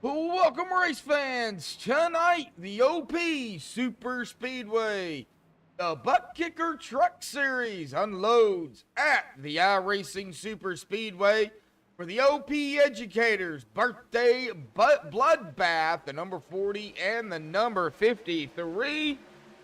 Welcome, race fans. Tonight, the OP Superspeedway, the Butt Kicker Truck Series unloads at the iRacing Superspeedway for the OP Educators birthday Bloodbath, the number 40 and the number 53.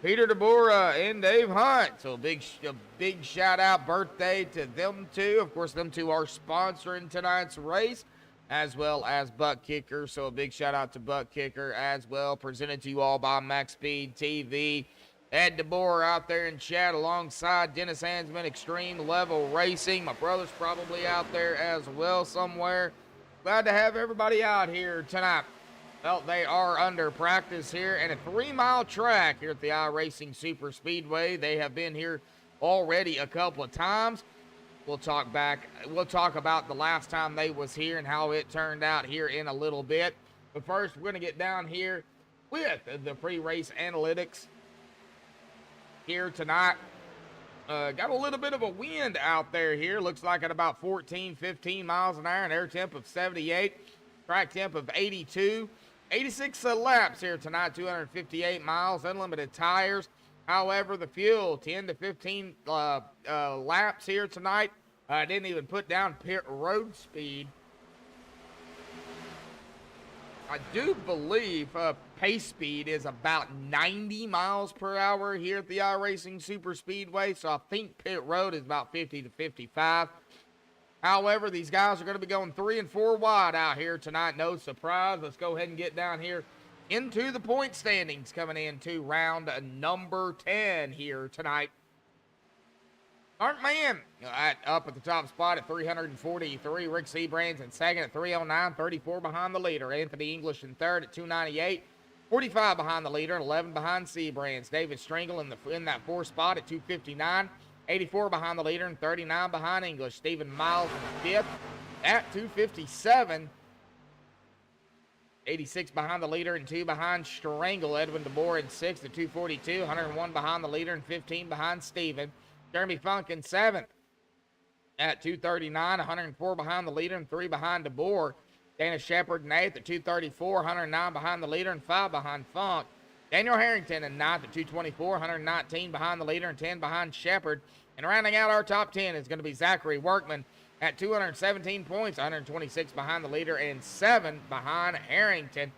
Peter DeBora and Dave Hunt. So a big shout out birthday to them two. Of course, them two are sponsoring tonight's race, as well as Butt Kicker. So a big shout out to Butt Kicker as well. Presented to you all by MaxspeedTV. Ed DeBoer out there in chat alongside Dennis Hansman, Extreme Level Racing. My brother's probably out there as well somewhere. Glad to have everybody out here tonight. Well, they are under practice here at a 3-mile track here at the iRacing Superspeedway. They have been here already a couple of times. We'll talk about the last time they was here and how it turned out here in a little bit. But first, we're going to get down here with the pre-race analytics here tonight. Got a little bit of a wind out there here. Looks like at about 14, 15 miles an hour, an air temp of 78, track temp of 82. 86 laps here tonight, 258 miles, unlimited tires. However, the fuel, 10 to 15 laps here tonight. Didn't even put down pit road speed. I do believe pace speed is about 90 miles per hour here at the iRacing Superspeedway. So I think pit road is about 50 to 55. However, these guys are going to be going 3 and 4 wide out here tonight. No surprise. Let's go ahead and get down here into the point standings coming into round number 10 here tonight. Art Man up at the top spot at 343. Rick Seabrands in second at 309, 34 behind the leader. Anthony English in third at 298, 45 behind the leader, and 11 behind Seabrands. David Stringle in that fourth spot at 259. 84 behind the leader and 39 behind English. Stephen Miles in fifth at 257. 86 behind the leader and 2 behind Strangle. Edwin DeBoer in sixth at 242. 101 behind the leader and 15 behind Stephen. Jeremy Funk in seventh at 239. 104 behind the leader and 3 behind DeBoer. Dana Shepard in eighth at 234. 109 behind the leader and 5 behind Funk. Daniel Harrington in ninth at 224, 119 behind the leader and 10 behind Shepard. And rounding out our top 10 is going to be Zachary Workman at 217 points, 126 behind the leader and 7 behind Harrington.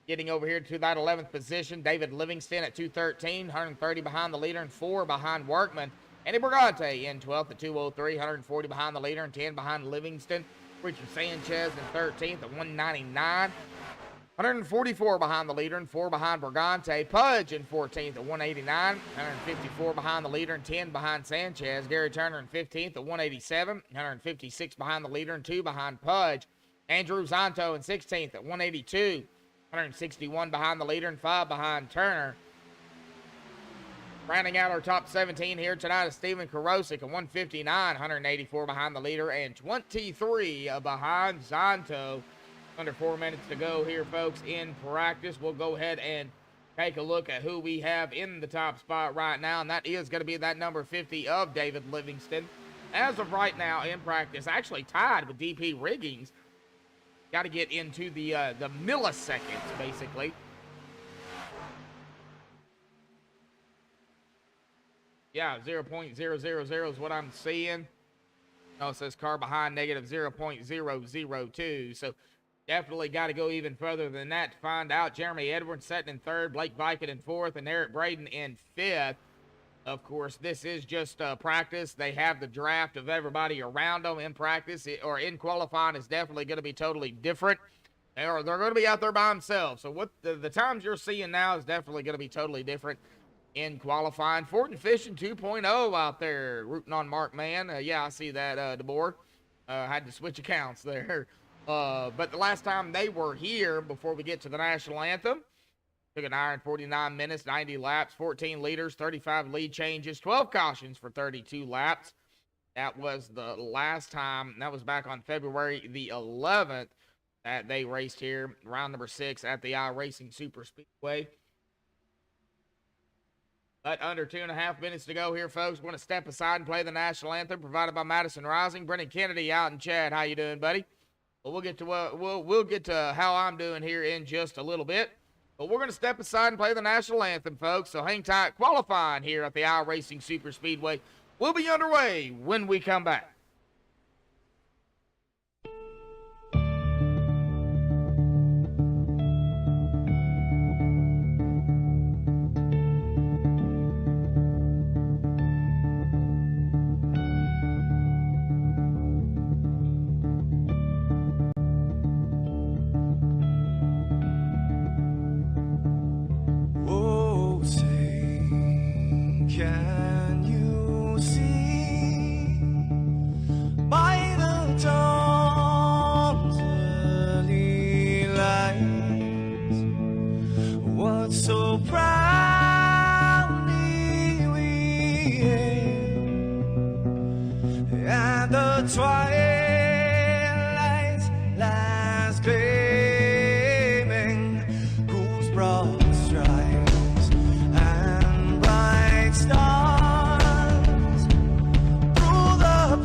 Getting over here to that 11th position, David Livingston at 213, 130 behind the leader and 4 behind Workman. Andy Brigante in 12th at 203, 140 behind the leader and 10 behind Livingston. Richard Sanchez in 13th at 199. 144 behind the leader and 4 behind Brigante. Pudge in 14th at 189. 154 behind the leader and 10 behind Sanchez. Gary Turner in 15th at 187. 156 behind the leader and 2 behind Pudge. Andrew Zanto in 16th at 182. 161 behind the leader and 5 behind Turner. Rounding out our top 17 here tonight is Steven Karosik at 159. 184 behind the leader and 23 behind Zanto. Under 4 minutes to go here, folks, in practice. We'll go ahead and take a look at who we have in the top spot right now, and that is going to be that number 50 of David Livingston. As of right now in practice, actually tied with DP Riggings. Got to get into the milliseconds, basically. Yeah, 0.000 is what I'm seeing. Oh, it says car behind negative 0.002, so definitely got to go even further than that to find out. Jeremy Edwards sitting in third, Blake Viken in fourth, and Eric Braden in fifth. Of course, this is just practice. They have the draft of everybody around them in practice, or in qualifying is definitely going to be totally different. They're going to be out there by themselves. So what the times you're seeing now is definitely going to be totally different in qualifying. Ford and Fishing 2.0 out there, rooting on Mark Mann. Yeah, I see that, DeBoer. Had to switch accounts there. But the last time they were here, before we get to the national anthem, took an hour and 49 minutes, 90 laps, 14 leaders, 35 lead changes, 12 cautions for 32 laps. That was the last time. That was back on February the 11th that they raced here, round number 6 at the iRacing Superspeedway. But under 2.5 minutes to go here, folks. We're going to step aside and play the national anthem provided by Madison Rising. Brennan Kennedy out in chat. How you doing, buddy? But we'll get to how I'm doing here in just a little bit. But we're going to step aside and play the national anthem, folks. So hang tight. Qualifying here at the iRacing Superspeedway will be underway when we come back. Can you see by the dawn's early light what so proudly we hailed at the twilight's last gleaming, whose broad stripes and bright stars through the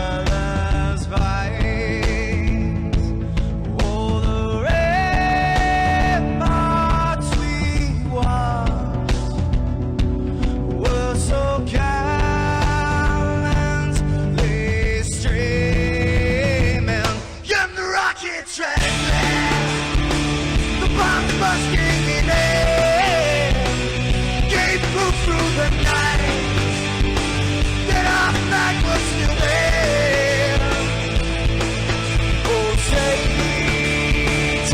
perilous fights, oh, the ramparts we watched were so gallantly streaming, and the rocket trackless, the bombs busting in air, gave proof through the night that our flag was still there. Oh, traitors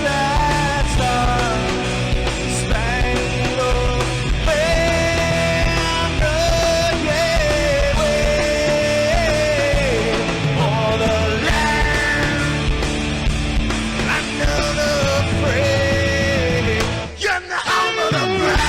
that star-spangled banner gave way for the land under the frame, and the home of the brave.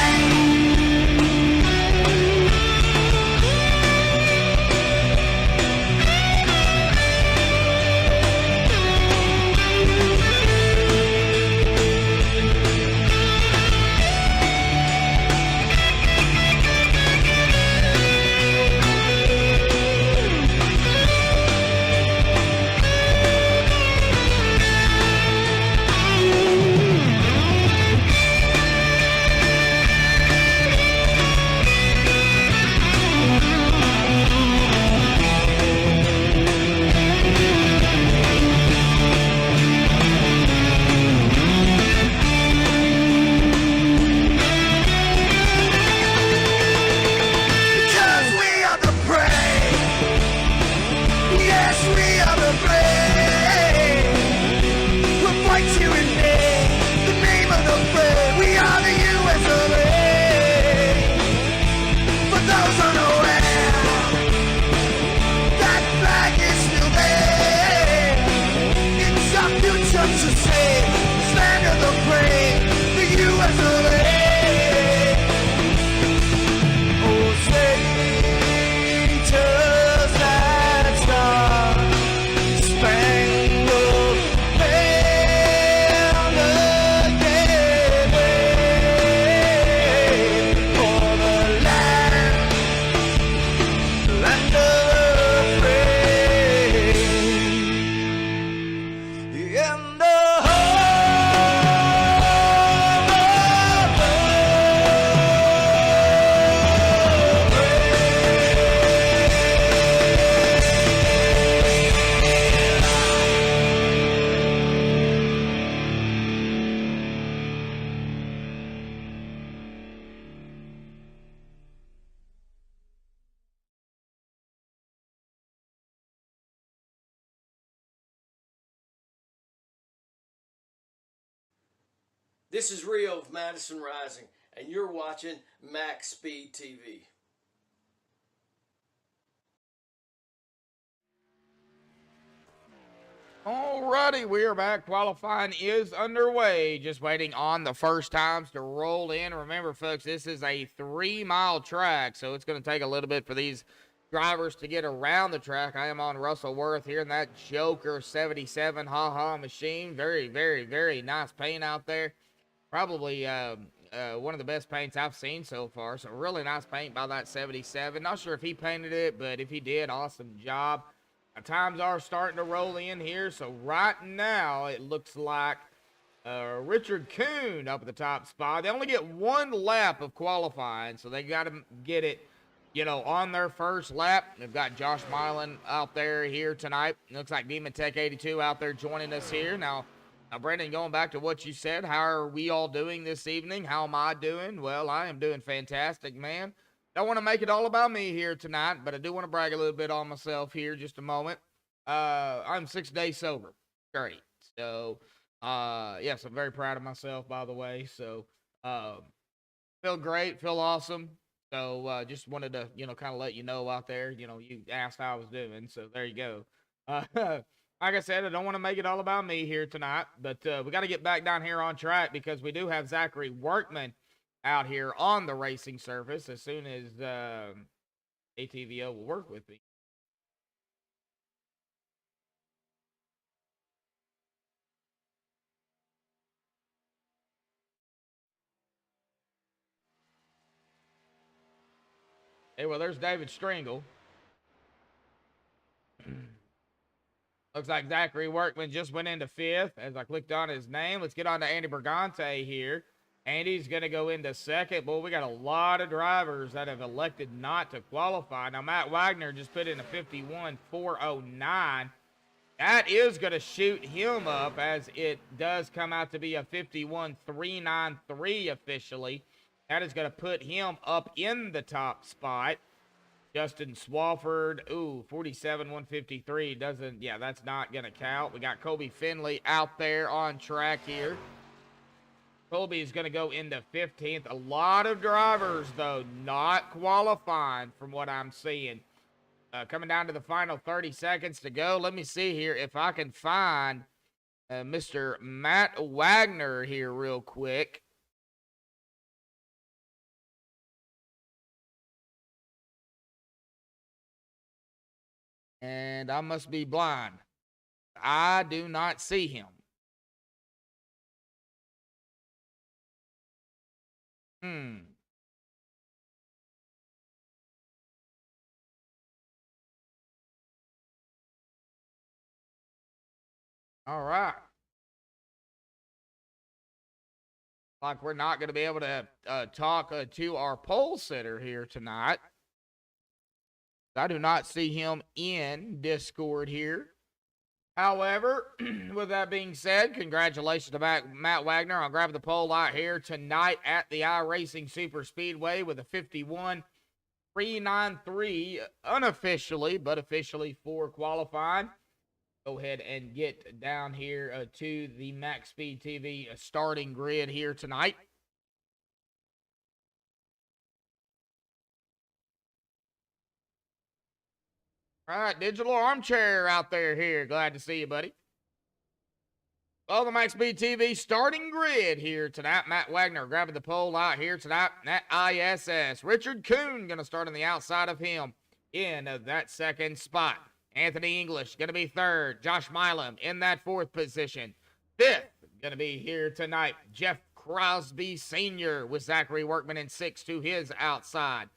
Because we are the brave. Yes, we are the brave. We'll fight you in the name of the brave. We are the US of A. For those unaware, that flag is still there. It's our future to save. Stand of the brave, the US of A. Oh, traitors that star-spangled banner gave way for the land of the free, and the This is Rio of Madison Rising, and you're watching MaxspeedTV. Alrighty, we are back. Qualifying is underway. Just waiting on the first times to roll in. Remember, folks, this is a 3-mile track, so it's going to take a little bit for these drivers to get around the track. I am on Russell Worth here in that Joker 77 Ha-Ha machine. Very, very, very nice paint out there. Probably one of the best paints I've seen so far. So really nice paint by that 77. Not sure if he painted it, but if he did, awesome job. Times are starting to roll in here, so right now it looks like Richard Kuhn up at the top spot. They only get one lap of qualifying, so they got to get it, on their first lap. They've got Josh Mylan out there here tonight. Looks like Demon Tech 82 out there joining us here. Now, Brandon, going back to what you said, how are we all doing this evening? How am I doing? Well, I am doing fantastic, man. Don't want to make it all about me here tonight, but I do want to brag a little bit on myself here just a moment. I'm 6 days sober. Great. So, yes, I'm very proud of myself, by the way. So, feel great, feel awesome. So, just wanted to, kind of let you know out there, you asked how I was doing. So, there you go. Like I said, I don't want to make it all about me here tonight, but we got to get back down here on track because we do have Zachary Workman out here on the racing surface as soon as ATVO will work with me. Hey, well, there's David Stringle. Looks like Zachary Workman just went into 5th as I clicked on his name. Let's get on to Andy Brigante here. Andy's going to go into 2nd. Boy, we got a lot of drivers that have elected not to qualify. Now, Matt Wagner just put in a 51.409. That is going to shoot him up as it does come out to be a 51.393 officially. That is going to put him up in the top spot. Justin Swafford, 47.153 doesn't, that's not going to count. We got Kobe Finley out there on track here. Kobe is going to go into 15th. A lot of drivers, though, not qualifying from what I'm seeing. Coming down to the final 30 seconds to go. Let me see here if I can find Mr. Matt Wagner here real quick. And I must be blind. I do not see him. All right. Like we're not going to be able to talk to our pole sitter here tonight. I do not see him in Discord here. However, with that being said, congratulations to Matt Wagner on grabbing the pole out here tonight at the iRacing Superspeedway with a 51.393 unofficially, but officially for qualifying. Go ahead and get down here to the MaxspeedTV starting grid here tonight. All right, Digital Armchair out there here. Glad to see you, buddy. Well, the MaxspeedTV starting grid here tonight. Matt Wagner grabbing the pole out here tonight at ISS. Richard Kuhn going to start on the outside of him in that 2nd spot. Anthony English going to be 3rd. Josh Milam in that 4th position. 5th going to be here tonight. Jeff Crosby Sr. with Zachary Workman in 6th to his outside.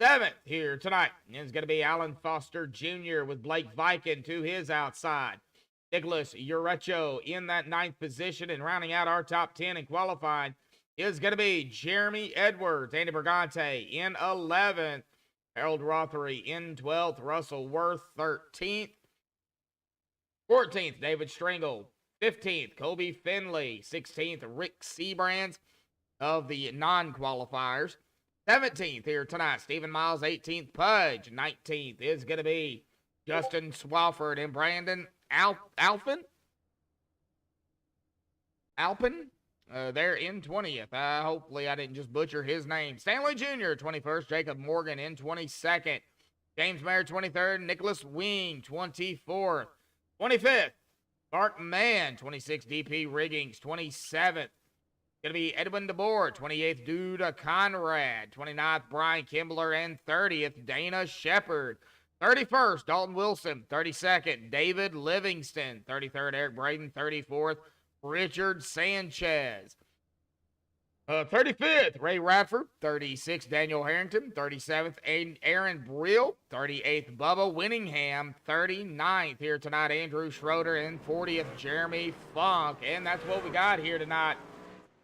7th here tonight is going to be Alan Foster Jr. with Blake Viken to his outside. Nicholas Urecho in that 9th position, and rounding out our top 10 in qualifying is going to be Jeremy Edwards. Andy Brigante in 11th. Harold Rothery in 12th. Russell Worth 13th. 14th, David Stringle. 15th, Kobe Finley. 16th, Rick Seabrands of the non-qualifiers. 17th here tonight, Stephen Miles. 18th, Pudge. 19th is going to be Justin Swafford and Brandon Alpin. They're in 20th. Hopefully I didn't just butcher his name. Stanley Jr., 21st. Jacob Morgan in 22nd. James Mayer, 23rd. Nicholas Wing, 24th. 25th, Mark Mann. 26th, DP Riggings. 27th, going to be Edwin DeBoer. 28th, Duda Conrad. 29th, Brian Kimbler. And 30th, Dana Shepard. 31st, Dalton Wilson. 32nd, David Livingston. 33rd, Eric Braden. 34th, Richard Sanchez. 35th, Ray Radford. 36th, Daniel Harrington. 37th, Aaron Brill. 38th, Bubba Winningham. 39th here tonight, Andrew Schroeder. And 40th, Jeremy Funk. And that's what we got here tonight.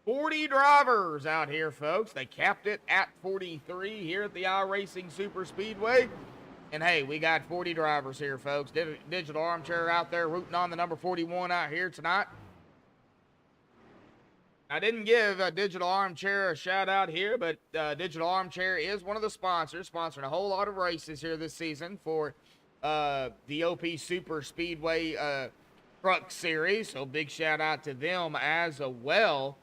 40 drivers out here, folks. They capped it at 43 here at the iRacing Super Speedway. And hey, we got 40 drivers here, folks. Digital Armchair out there rooting on the number 41 out here tonight. I didn't give Digital Armchair a shout out here, but Digital Armchair is one of the sponsors, sponsoring a whole lot of races here this season for the OP Super Speedway Truck Series. So big shout out to them as well.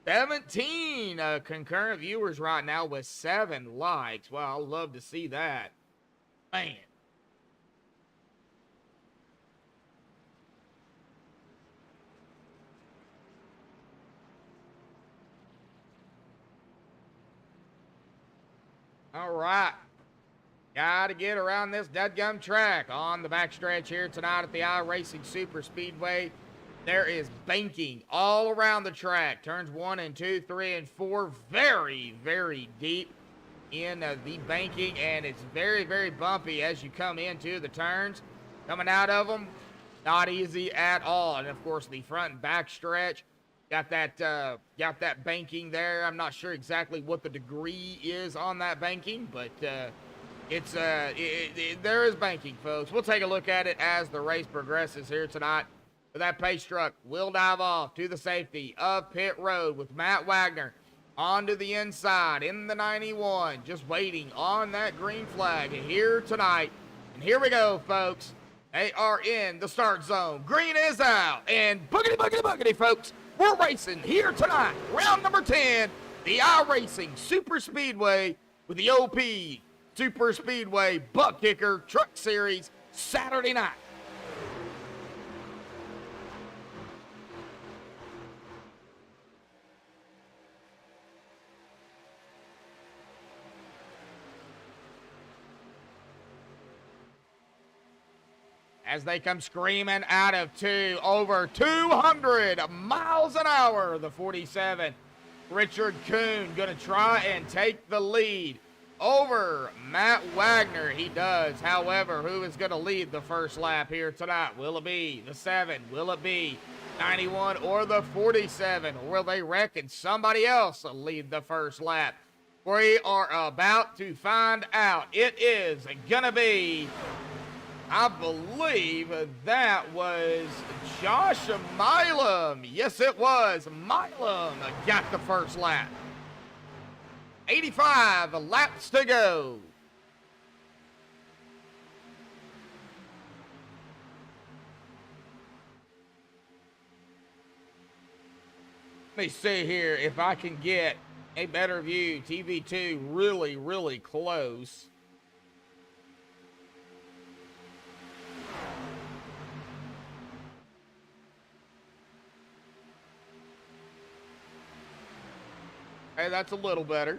17 concurrent viewers right now with 7 likes. Wow, I'd love to see that. Man. All right. Got to get around this deadgum track on the backstretch here tonight at the iRacing Super Speedway. There is banking all around the track. Turns 1 and 2, 3 and 4. Very, very deep in the banking, and it's very, very bumpy as you come into the turns. Coming out of them, not easy at all. And of course, the front and back stretch. Got that banking there. I'm not sure exactly what the degree is on that banking, but there is banking, folks. We'll take a look at it as the race progresses here tonight. But that pace truck will dive off to the safety of pit road with Matt Wagner onto the inside in the 91, just waiting on that green flag here tonight. And here we go, folks. They are in the start zone. Green is out, and boogity, boogity, boogity, folks. We're racing here tonight, round number 10, the iRacing Super Speedway with the OP Super Speedway Butt Kicker Truck Series Saturday night. As they come screaming out of 2, over 200 miles an hour, the 47. Richard Kuhn going to try and take the lead over Matt Wagner. He does. However, who is going to lead the first lap here tonight? Will it be the 7? Will it be 91 or the 47? Or will they reckon somebody else will lead the first lap? We are about to find out. It is going to be, I believe that was Josh Milam. Yes, it was. Milam got the first lap. 85 laps to go. Let me see here if I can get a better view. TV2 really, really close. Hey, that's a little better.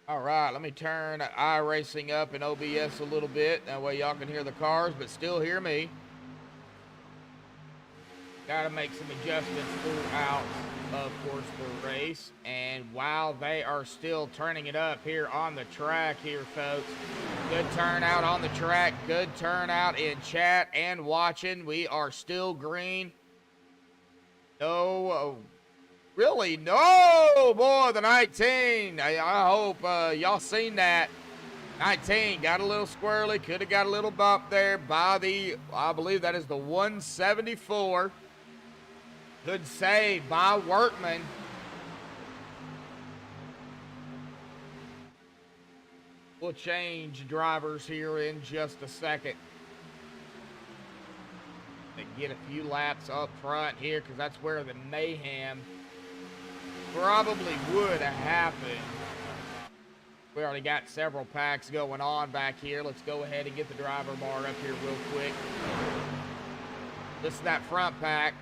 All right, let me turn iRacing up in OBS a little bit. That way y'all can hear the cars, but still hear me. Got to make some adjustments throughout, of course, the race. And while they are still turning it up here on the track here, folks, good turnout on the track, good turnout in chat and watching. We are still green. No, really, no, boy, the 19. I hope y'all seen that. 19 got a little squirrely, could have got a little bump there by the, I believe that is the 174. Good save by Workman. We'll change drivers here in just a second. Get a few laps up front here because that's where the mayhem probably would have happened. We already got several packs going on back here. Let's go ahead and get the driver bar up here real quick. This is that front pack.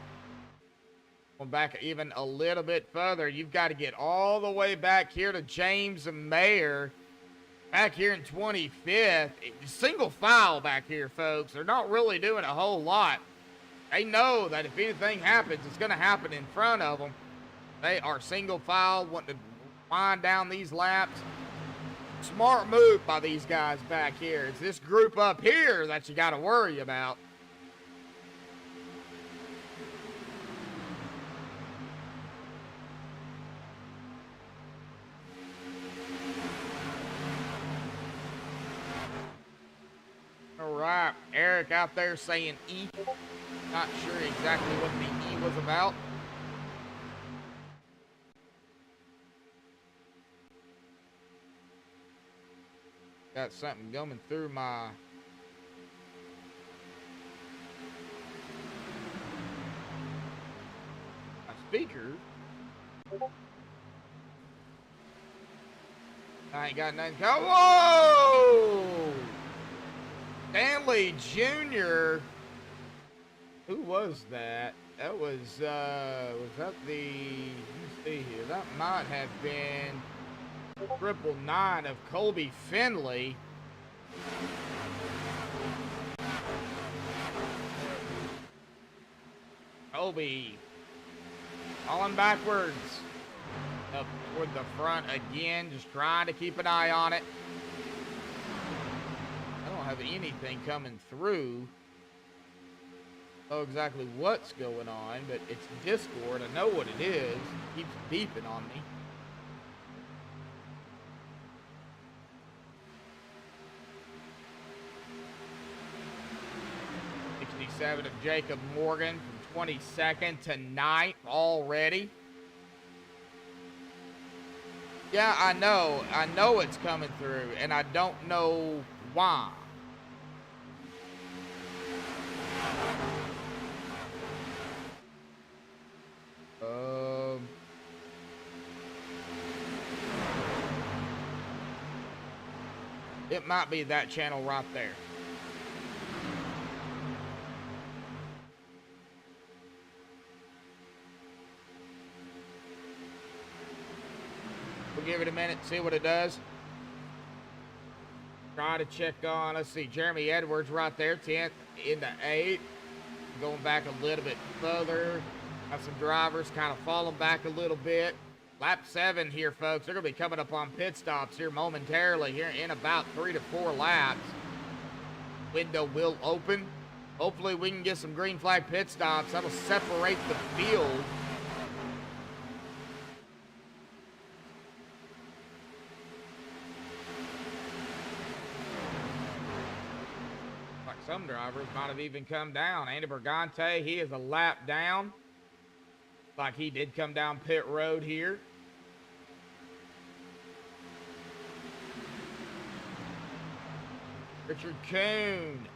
Going back even a little bit further. You've got to get all the way back here to James Mayer. Back here in 25th. Single file back here, folks. They're not really doing a whole lot. They know that if anything happens, it's going to happen in front of them. They are single file, wanting to wind down these laps. Smart move by these guys back here. It's this group up here that you got to worry about. All right, Eric out there saying E. Not sure exactly what the E was about. Got something coming through my speakers. I ain't got nothing. Whoa! Stanley Jr. Who was that? That was that the, let me see here. That might have been 999 of Colby Finley. Colby falling backwards up toward the front again, just trying to keep an eye on it. I don't have anything coming through. Know exactly what's going on, but it's Discord. I know what it is. It keeps beeping on me. Of Jacob Morgan from 22nd to 9th already. Yeah, I know it's coming through, and I don't know why. It might be that channel right there. We'll give it a minute, see what it does. Try to check on, let's see, Jeremy Edwards right there, 10th into 8th. Going back a little bit further. Got some drivers kind of falling back a little bit. Lap 7 here, folks. They're going to be coming up on pit stops here momentarily here in about 3 to 4 laps. Window will open. Hopefully we can get some green flag pit stops. That'll separate the field. Like some drivers might have even come down. Andy Bergante, he is a lap down. Like he did come down pit road here. Richard Kuhn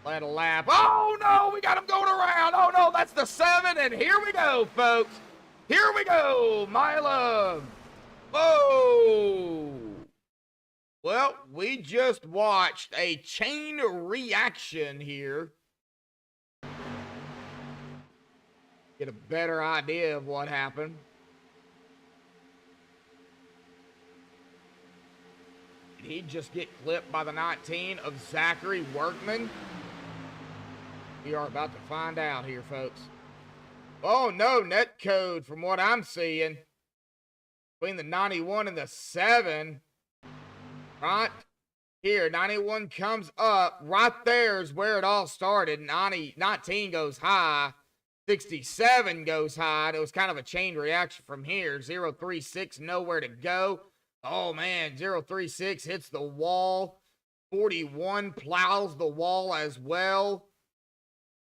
led a lap. Oh no, we got him going around. Oh no, that's the 7, and here we go, folks. Here we go, Mila. Whoa. Well, we just watched a chain reaction here. Get a better idea of what happened. Did he just get clipped by the 19 of Zachary Workman? We are about to find out here, folks. Oh, no net code from what I'm seeing. Between the 91 and the 7. Right here, 91 comes up. Right there is where it all started. 19 goes high. 67 goes high. It was kind of a chain reaction from here. 036, nowhere to go. Oh, man, 036 hits the wall. 41 plows the wall as well.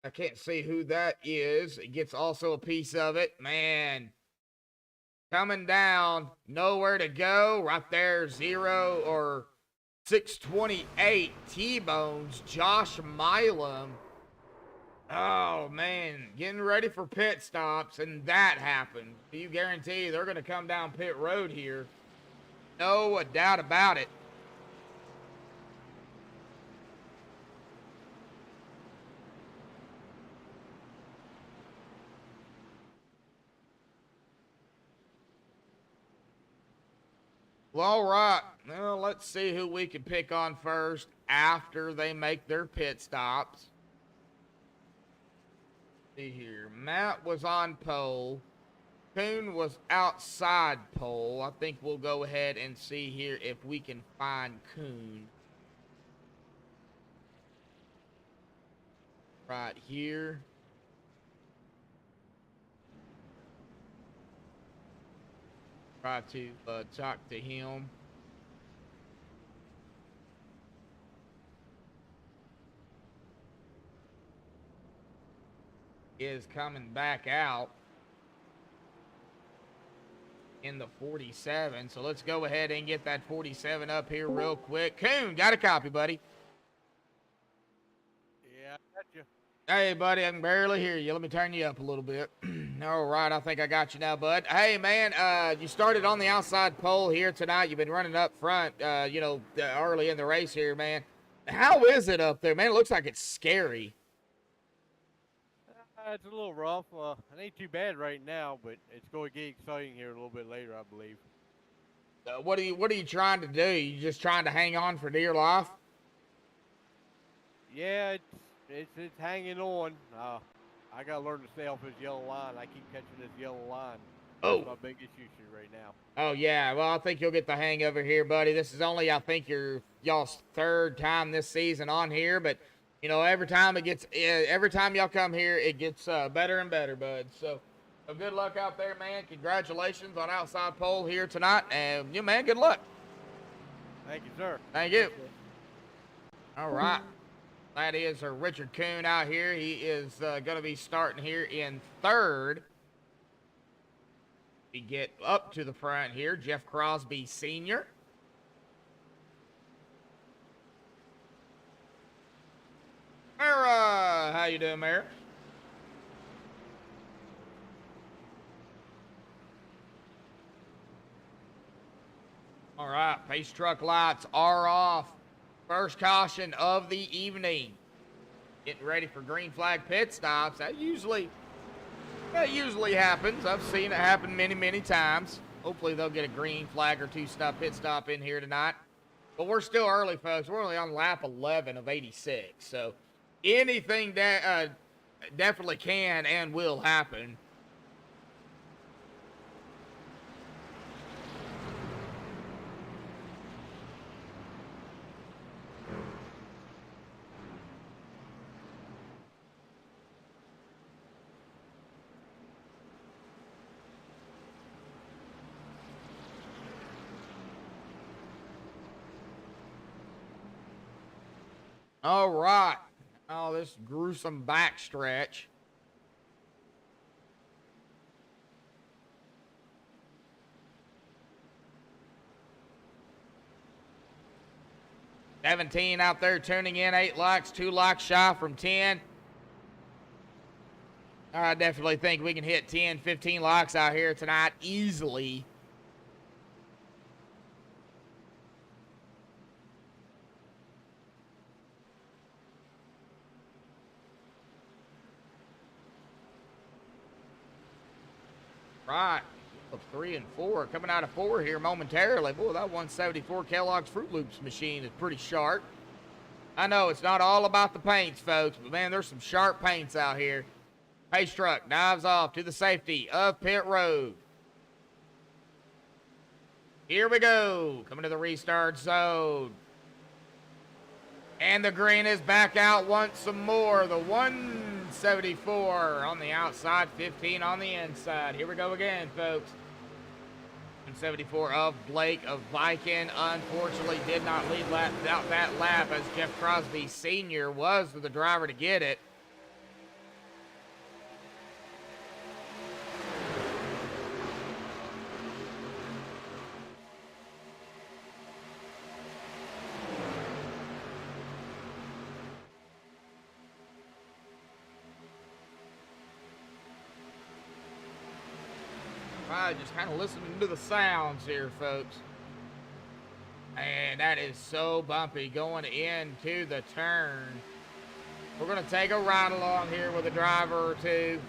I can't see who that is. It gets also a piece of it. Man, coming down, nowhere to go. Right there, 628 T-Bones, Josh Milam. Oh, man, getting ready for pit stops, and that happened. You guarantee they're going to come down pit road here. No doubt about it. Well, all right. Well, let's see who we can pick on first after they make their pit stops. See here. Matt was on pole. Coon was outside pole. I think we'll go ahead and see here if we can find Coon. Right here. Try to talk to him. Is coming back out in the 47. So let's go ahead and get that 47 up here real quick. Coon, got a copy, buddy. Yeah, I got you. Hey, buddy, I can barely hear you. Let me turn you up a little bit. All right, I think I got you now, bud. Hey, man, you started on the outside pole here tonight. You've been running up front, early in the race here, man. How is it up there, man? It looks like it's scary. It's a little rough. It ain't too bad right now, but it's going to get exciting here a little bit later, I believe. What are you trying to do? You just trying to hang on for dear life? Yeah, it's hanging on. I got to learn to stay off this yellow line. I keep catching this yellow line. Oh. That's my biggest issue right now. Oh, yeah. Well, I think you'll get the hang of it here, buddy. This is only, I think, y'all's third time this season on here, but you know, every time y'all come here, it gets better and better, bud. So good luck out there, man. Congratulations on outside pole here tonight. And, man, good luck. Thank you, sir. Thank you. All right. That is Richard Coon out here. He is going to be starting here in third. We get up to the front here. Jeff Crosby Sr. Mara, how you doing, Mara? All right, pace truck lights are off. First caution of the evening. Getting ready for green flag pit stops. That usually happens. I've seen it happen many, many times. Hopefully they'll get a green flag or two pit stop in here tonight. But we're still early, folks. We're only on lap 11 of 86, so anything that definitely can and will happen. All right. Oh, this gruesome backstretch. $17 out there tuning in, 8 likes, 2 likes shy from 10. I definitely think we can hit 10, 15 likes out here tonight easily. Right, 3 and 4 coming out of 4 here momentarily. Boy, that 174 Kellogg's Fruit Loops machine is pretty sharp. I know it's not all about the paints, folks, but man, there's some sharp paints out here. Pace truck dives off to the safety of pit road. Here we go, coming to the restart zone. And the green is back out once more. The 174 on the outside, 15 on the inside. Here we go again, folks. 174 of Blake of Viking. Unfortunately, did not lead out that lap as Jeff Crosby Sr. was the driver to get it. Just kind of listening to the sounds here, folks. And that is so bumpy going into the turn. We're going to take a ride along here with a driver or two,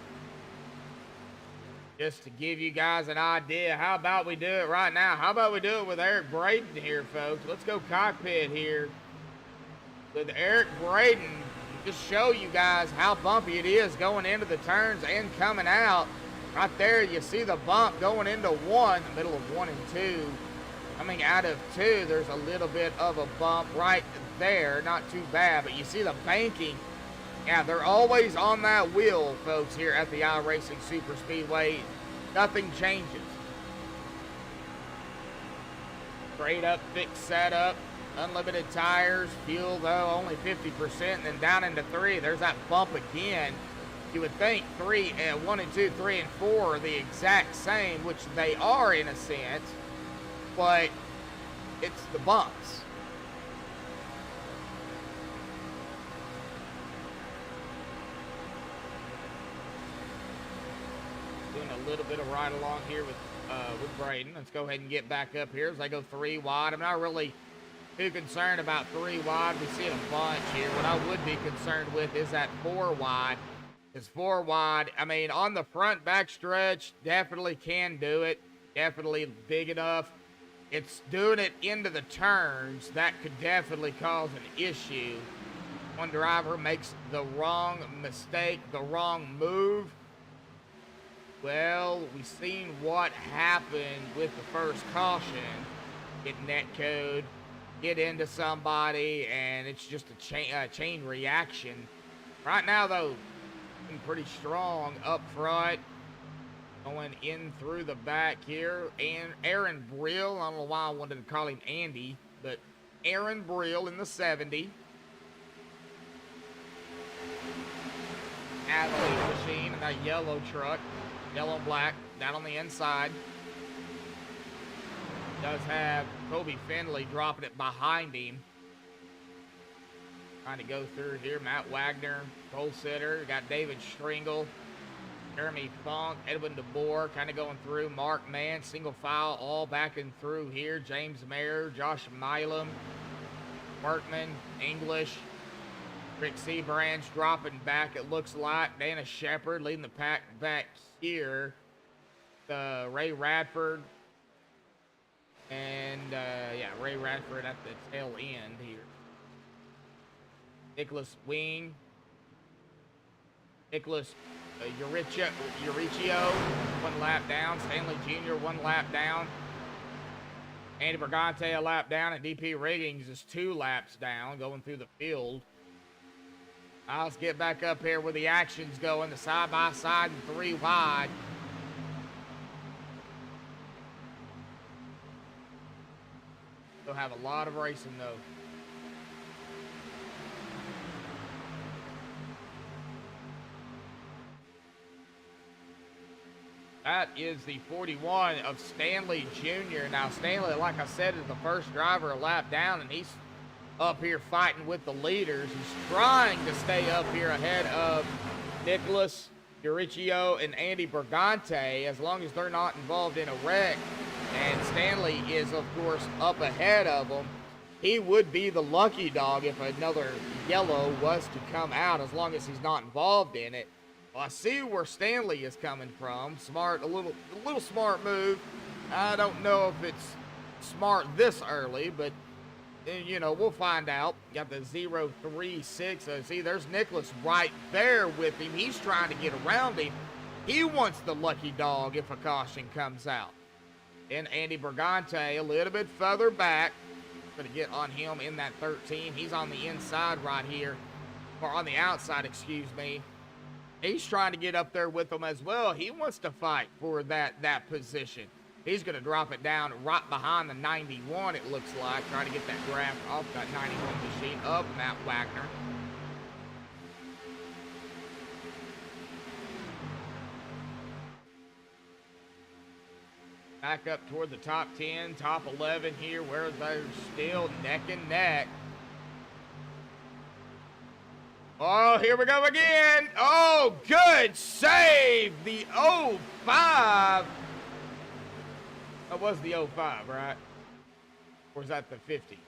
just to give you guys an idea. How about we do it right now? How about we do it with Eric Braden here, folks? Let's go cockpit here with Eric Braden just show you guys how bumpy it is going into the turns and coming out. Right there, you see the bump going into 1, the middle of 1 and 2. Coming out of 2, there's a little bit of a bump right there. Not too bad, but you see the banking. Yeah, they're always on that wheel, folks, here at the iRacing Superspeedway. Nothing changes. Straight up, fixed setup, unlimited tires, fuel though, only 50%, and then down into 3, there's that bump again. You would think 1 and 2, 3 and 4 are the exact same, which they are in a sense, but it's the bumps. Doing a little bit of ride along here with Braden. Let's go ahead and get back up here as I go 3 wide. I'm not really too concerned about 3 wide. We see it a bunch here. What I would be concerned with is that 4 wide. Because 4 wide, I mean, on the front backstretch, definitely can do it. Definitely big enough. It's doing it into the turns that could definitely cause an issue. One driver makes the wrong mistake, the wrong move. Well, we've seen what happened with the first caution. Get net code, get into somebody, and it's just a chain reaction. Right now, though, pretty strong up front. Going in through the back here. And Aaron Brill, I don't know why I wanted to call him Andy, but Aaron Brill in the 70. Athlete machine in that yellow truck. Yellow and black, down on the inside. Does have Kobe Finley dropping it behind him. Trying to go through here. Matt Wagner, pole sitter. Got David Stringle, Jeremy Funk, Edwin DeBoer kind of going through. Mark Mann, single file, all backing through here. James Mayer, Josh Milam, Workman, English. Rick Seabranch dropping back, it looks like. Dana Shepard leading the pack back here. Ray Radford. And, yeah, Ray Radford at the tail end here. Nicholas Wing. Nicholas Uricchio, 1 lap down. Stanley Jr., 1 lap down. Andy Brigante, a lap down. And DP Riggins is 2 laps down going through the field. Now let's get back up here where the action's going. The side-by-side and 3 wide. Still have a lot of racing, though. That is the 41 of Stanley Jr. Now, Stanley, like I said, is the first driver a lap down, and he's up here fighting with the leaders. He's trying to stay up here ahead of Nicholas Uricchio and Andy Brigante, as long as they're not involved in a wreck. And Stanley is, of course, up ahead of them. He would be the lucky dog if another yellow was to come out, as long as he's not involved in it. Well, I see where Stanley is coming from. Smart, a little smart move. I don't know if it's smart this early, but you know, we'll find out. Got the 036. See, there's Nicholas right there with him. He's trying to get around him. He wants the lucky dog if a caution comes out. And Andy Brigante a little bit further back. Going to get on him in that 13. He's on the inside right here. Or on the outside, excuse me. He's trying to get up there with them as well. He wants to fight for that position. He's going to drop it down right behind the 91, it looks like. Trying to get that draft off that 91 machine of Matt Wagner. Back up toward the top 10, top 11 here, where they're still neck and neck. Oh, here we go again. Oh, good save. The 05. That was the 05, right? Or was that the 50?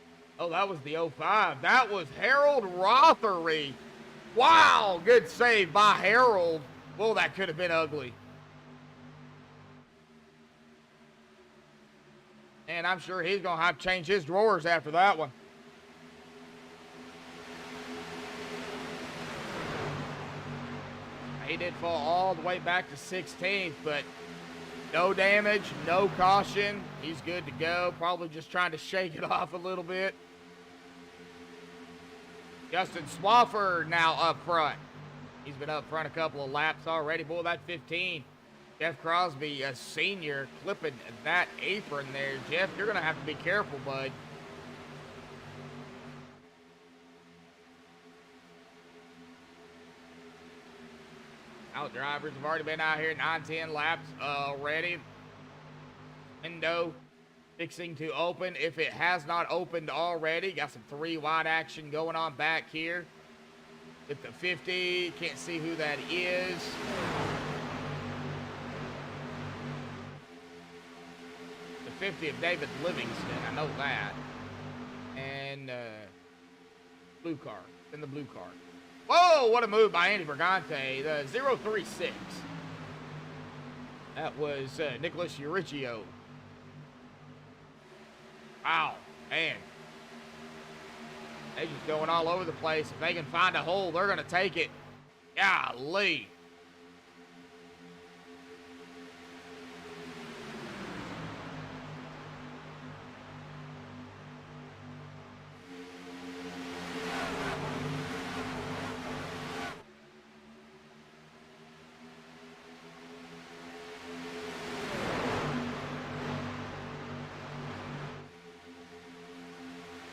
Oh, that was the 05. That was Harold Rothery. Wow, good save by Harold. Well, that could have been ugly. And I'm sure he's going to have to change his drawers after that one. He did fall all the way back to 16th, but no damage, no caution. He's good to go. Probably just trying to shake it off a little bit. Justin Swafford now up front. He's been up front a couple of laps already. Boy, that 15. Jeff Crosby, a senior, clipping that apron there. Jeff, you're going to have to be careful, bud. Out drivers have already been out here 9-10 laps already. Window fixing to open if it has not opened already. Got some 3 wide action going on back here. With the 50, can't see who that is. The 50 of David Livingston, I know that. And blue car, in the blue car. Whoa, what a move by Andy Brigante, the 036. That was Nicholas Uricchio. Wow, man. They just going all over the place. If they can find a hole, they're going to take it. Golly.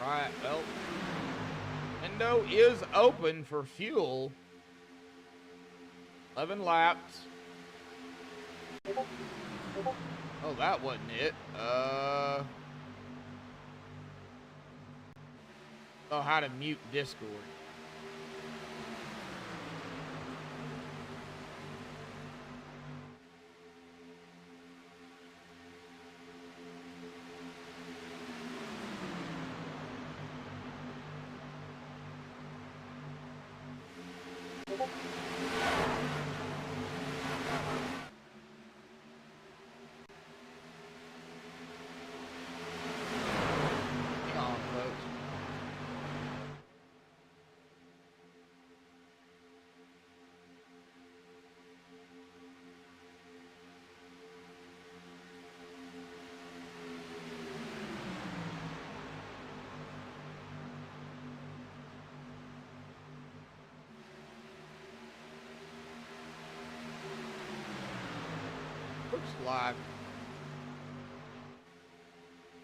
Right, well, window is open for fuel. 11 laps. Oh, that wasn't it. Oh, how to mute Discord. Looks like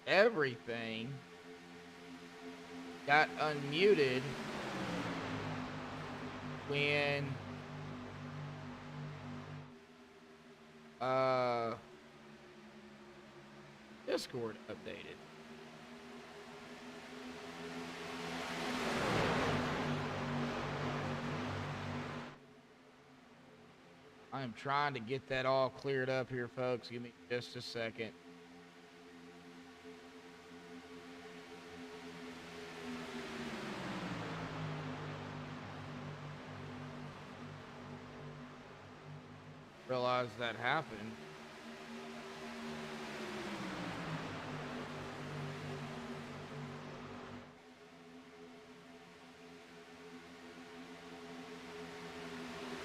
everything got unmuted when Discord updated. I am trying to get that all cleared up here, folks. Give me just a second. Realize that happened.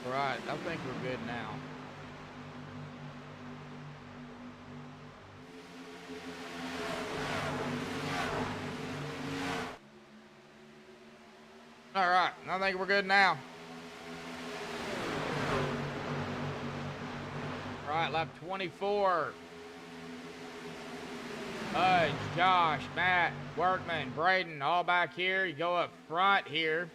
Right, I think we're good now. All right, I think we're good now. All right, lap 24. Budge, Josh, Matt, Workman, Braden, all back here. You go up front here.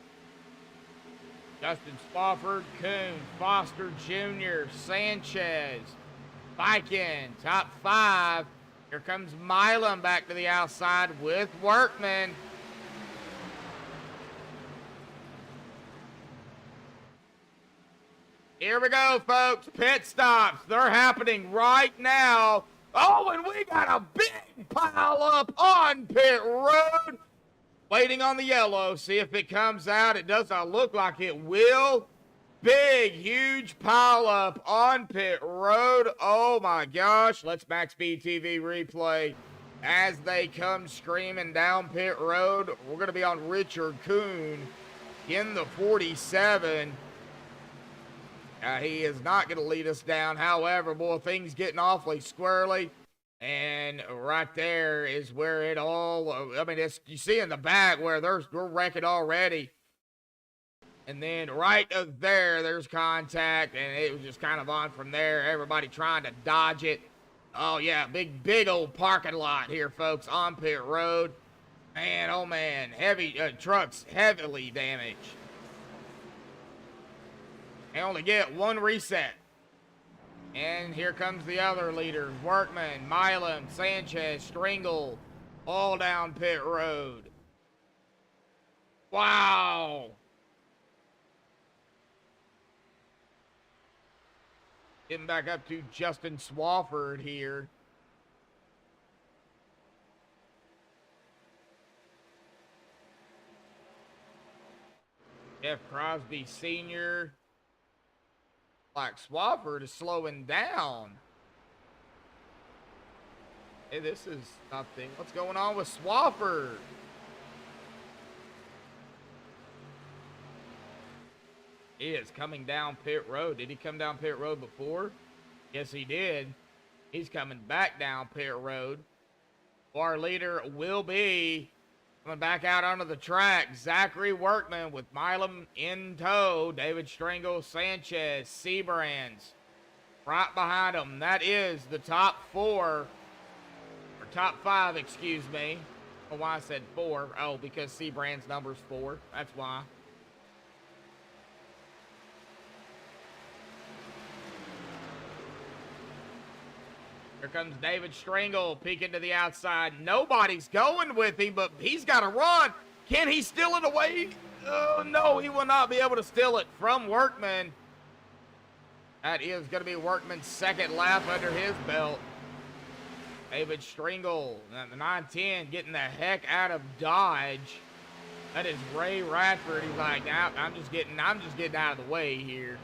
Justin Spofford, Coon, Foster Jr., Sanchez, Viking, top 5. Here comes Milam back to the outside with Workman. Here we go, folks. Pit stops. They're happening right now. Oh, and we got a big pile up on pit road. Waiting on the yellow, see if it comes out. It does not look like it will. Big, huge pile up on pit road. Oh my gosh. Let's MaxspeedTV replay as they come screaming down pit road. We're going to be on Richard Kuhn in the 47. He is not going to lead us down. However, boy, things getting awfully squirrely. And right there is where it all, I mean, you see in the back where we're wrecking already. And then right there's contact, and it was just kind of on from there. Everybody trying to dodge it. Oh, yeah, big old parking lot here, folks, on pit road. Man, oh, man, heavy trucks heavily damaged. They only get one reset. And here comes the other leaders. Workman, Milam, Sanchez, Stringle, all down pit road. Wow. Getting back up to Justin Swafford here. Jeff Crosby Sr. Like Swafford is slowing down. Hey, this is something. What's going on with Swafford? He is coming down pit road. Did he come down pit road before? Yes, he did. He's coming back down pit road. Our leader will be coming back out onto the track. Zachary Workman with Milam in tow. David Stringle, Sanchez, Seabrands right behind him. That is the top four, or top five, excuse me. I don't know why I said four. Oh, because Seabrand's number's 4. That's why. Here comes David Stringle, peeking to the outside. Nobody's going with him, but he's got to run. Can he steal it away? Oh, no, he will not be able to steal it from Workman. That is going to be Workman's second lap under his belt. David Stringle, the 910, getting the heck out of Dodge. That is Ray Radford. He's like, nah, I'm just getting out of the way here.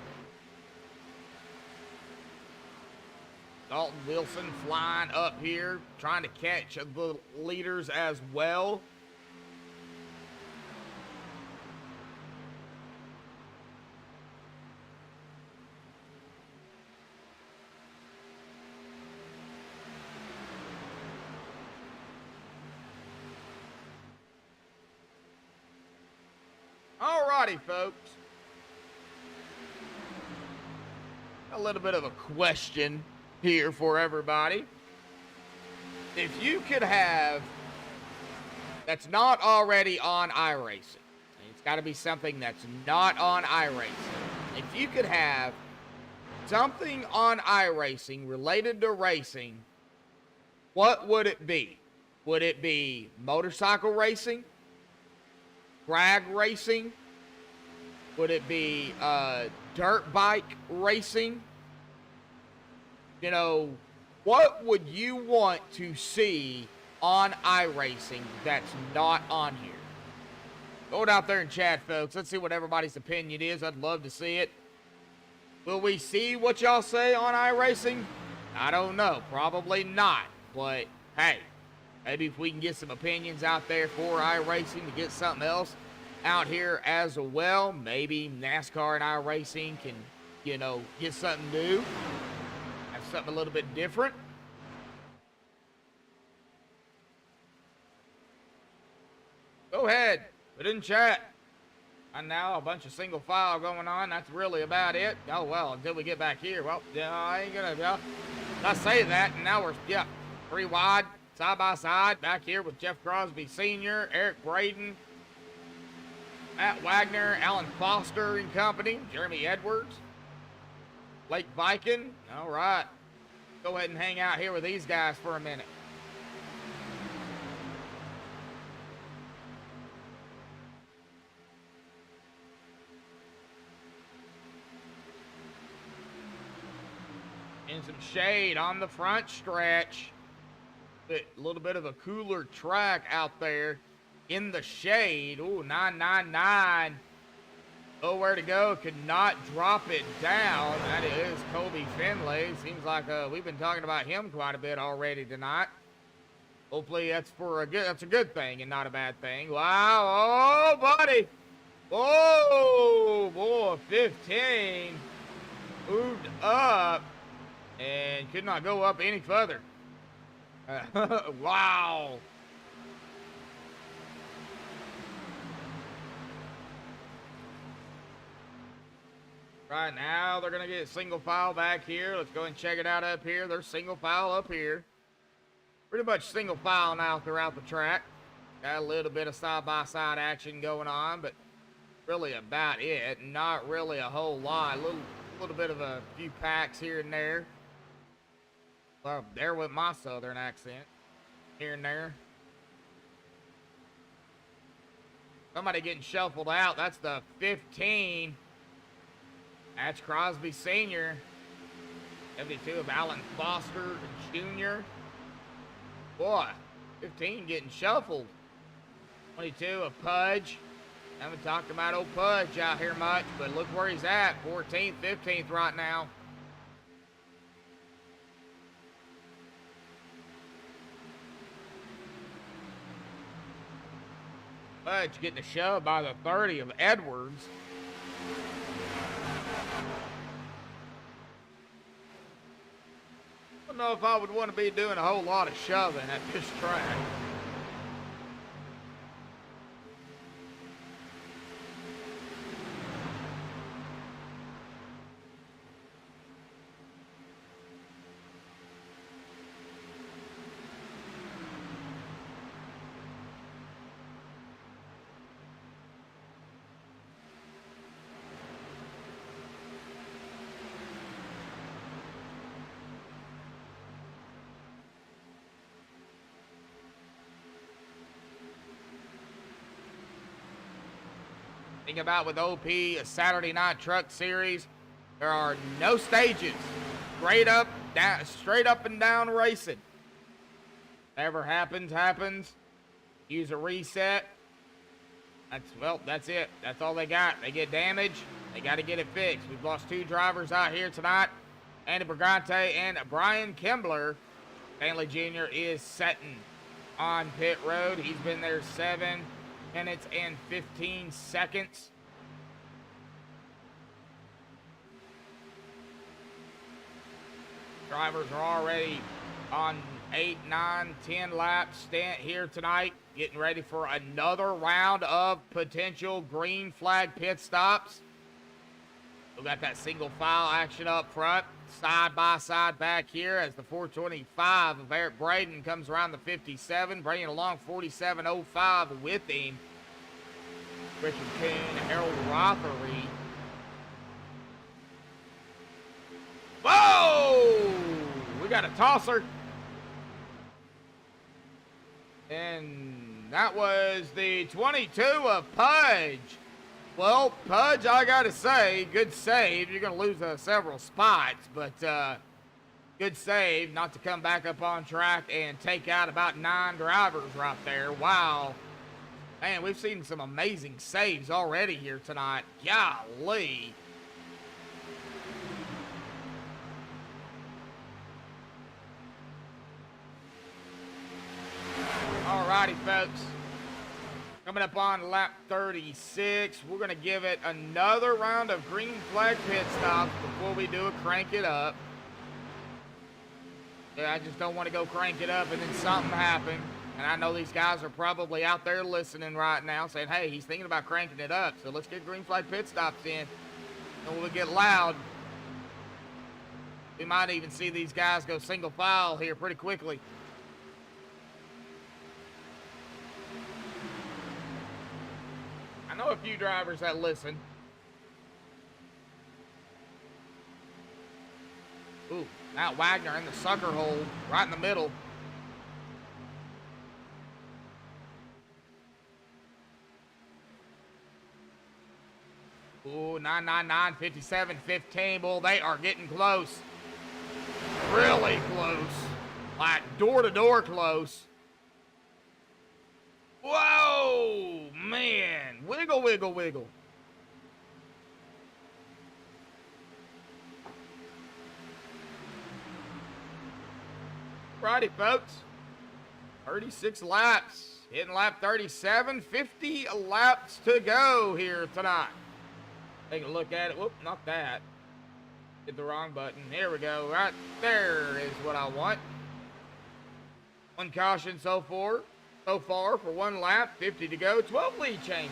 Dalton Wilson flying up here, trying to catch the leaders as well. Alrighty, folks. A little bit of a question here for everybody. If you could have, that's not already on iRacing, it's got to be something that's not on iRacing. If you could have something on iRacing related to racing, what would it be? Would it be motorcycle racing? Drag racing? Would it be dirt bike racing? You know, what would you want to see on iRacing that's not on here? Go out there and chat, folks. Let's see what everybody's opinion is. I'd love to see it. Will we see what y'all say on iRacing? I don't know. Probably not. But, hey, maybe if we can get some opinions out there for iRacing to get something else out here as well, maybe NASCAR and iRacing can, you know, get something new. Something a little bit different. Go ahead, put in chat. And now a bunch of single file going on. That's really about it. Oh well, until we get back here. Well, yeah, I ain't gonna. I say that, and now we're 3 wide, side by side, back here with Jeff Crosby Sr., Eric Braden, Matt Wagner, Alan Foster and company, Jeremy Edwards, Blake Viking. All right. Go ahead and hang out here with these guys for a minute. And some shade on the front stretch. A little bit of a cooler track out there in the shade. Ooh, 999. Nowhere to go, could not drop it down. That is Kobe Finlay. Seems like we've been talking about him quite a bit already tonight. Hopefully that's a good thing and not a bad thing. Wow, oh buddy. Oh boy, 15. moved up and could not go up any further. Wow. Right now, they're going to get single file back here. Let's go and check it out up here. There's single file up here. Pretty much single file now throughout the track. Got a little bit of side-by-side action going on, but really about it. Not really a whole lot. A little bit of a few packs here and there. Well, there with my southern accent. Here and there. Somebody getting shuffled out. That's the 15. That's Crosby Sr. 72 of Alan Foster Jr. Boy, 15 getting shuffled. 22 of Pudge. Haven't talked about old Pudge out here much, but look where he's at. 14th, 15th right now. Pudge getting a shove by the 30 of Edwards. I don't know if I would want to be doing a whole lot of shoving at this track. Think about with OP, a Saturday Night Truck Series, there are no stages. Straight up and down racing. Whatever happens, happens. Use a reset. That's it. That's all they got. They get damaged. They got to get it fixed. We've lost 2 drivers out here tonight. Andy Brigante and Brian Kimbler. Stanley Jr. is setting on pit road. He's been there 7 minutes and 15 seconds. Drivers are already on 8, 9, 10 lap stint here tonight, getting ready for another round of potential green flag pit stops. We got that single file action up front, side by side back here as the 425 of Eric Braden comes around the 57, bringing along 4705 with him. Richard Kuhn, Harold Rothery. Whoa! We got a tosser. And that was the 22 of Pudge. Well, Pudge, I gotta say, good save. You're gonna lose several spots, but good save not to come back up on track and take out about 9 drivers right there. Wow. Man, we've seen some amazing saves already here tonight. Golly. Alrighty, folks. Coming up on lap 36, we're going to give it another round of green flag pit stops before we do a crank it up. Yeah, I just don't want to go crank it up and then something happen. And I know these guys are probably out there listening right now saying, hey, he's thinking about cranking it up, so let's get green flag pit stops in. And when we get loud, we might even see these guys go single file here pretty quickly. I know a few drivers that listen. Ooh, Matt Wagner in the sucker hole, right in the middle. Ooh, 999, 57, 15. Well, they are getting close. Really close. Like door-to-door close. Whoa, man. Wiggle, wiggle, wiggle. Righty, folks. 36 laps. Hitting lap 37. 50 laps to go here tonight. Take a look at it. Whoop, not that. Hit the wrong button. Here we go. Right there is what I want. One caution so far for one lap. 50 to go. 12 lead changes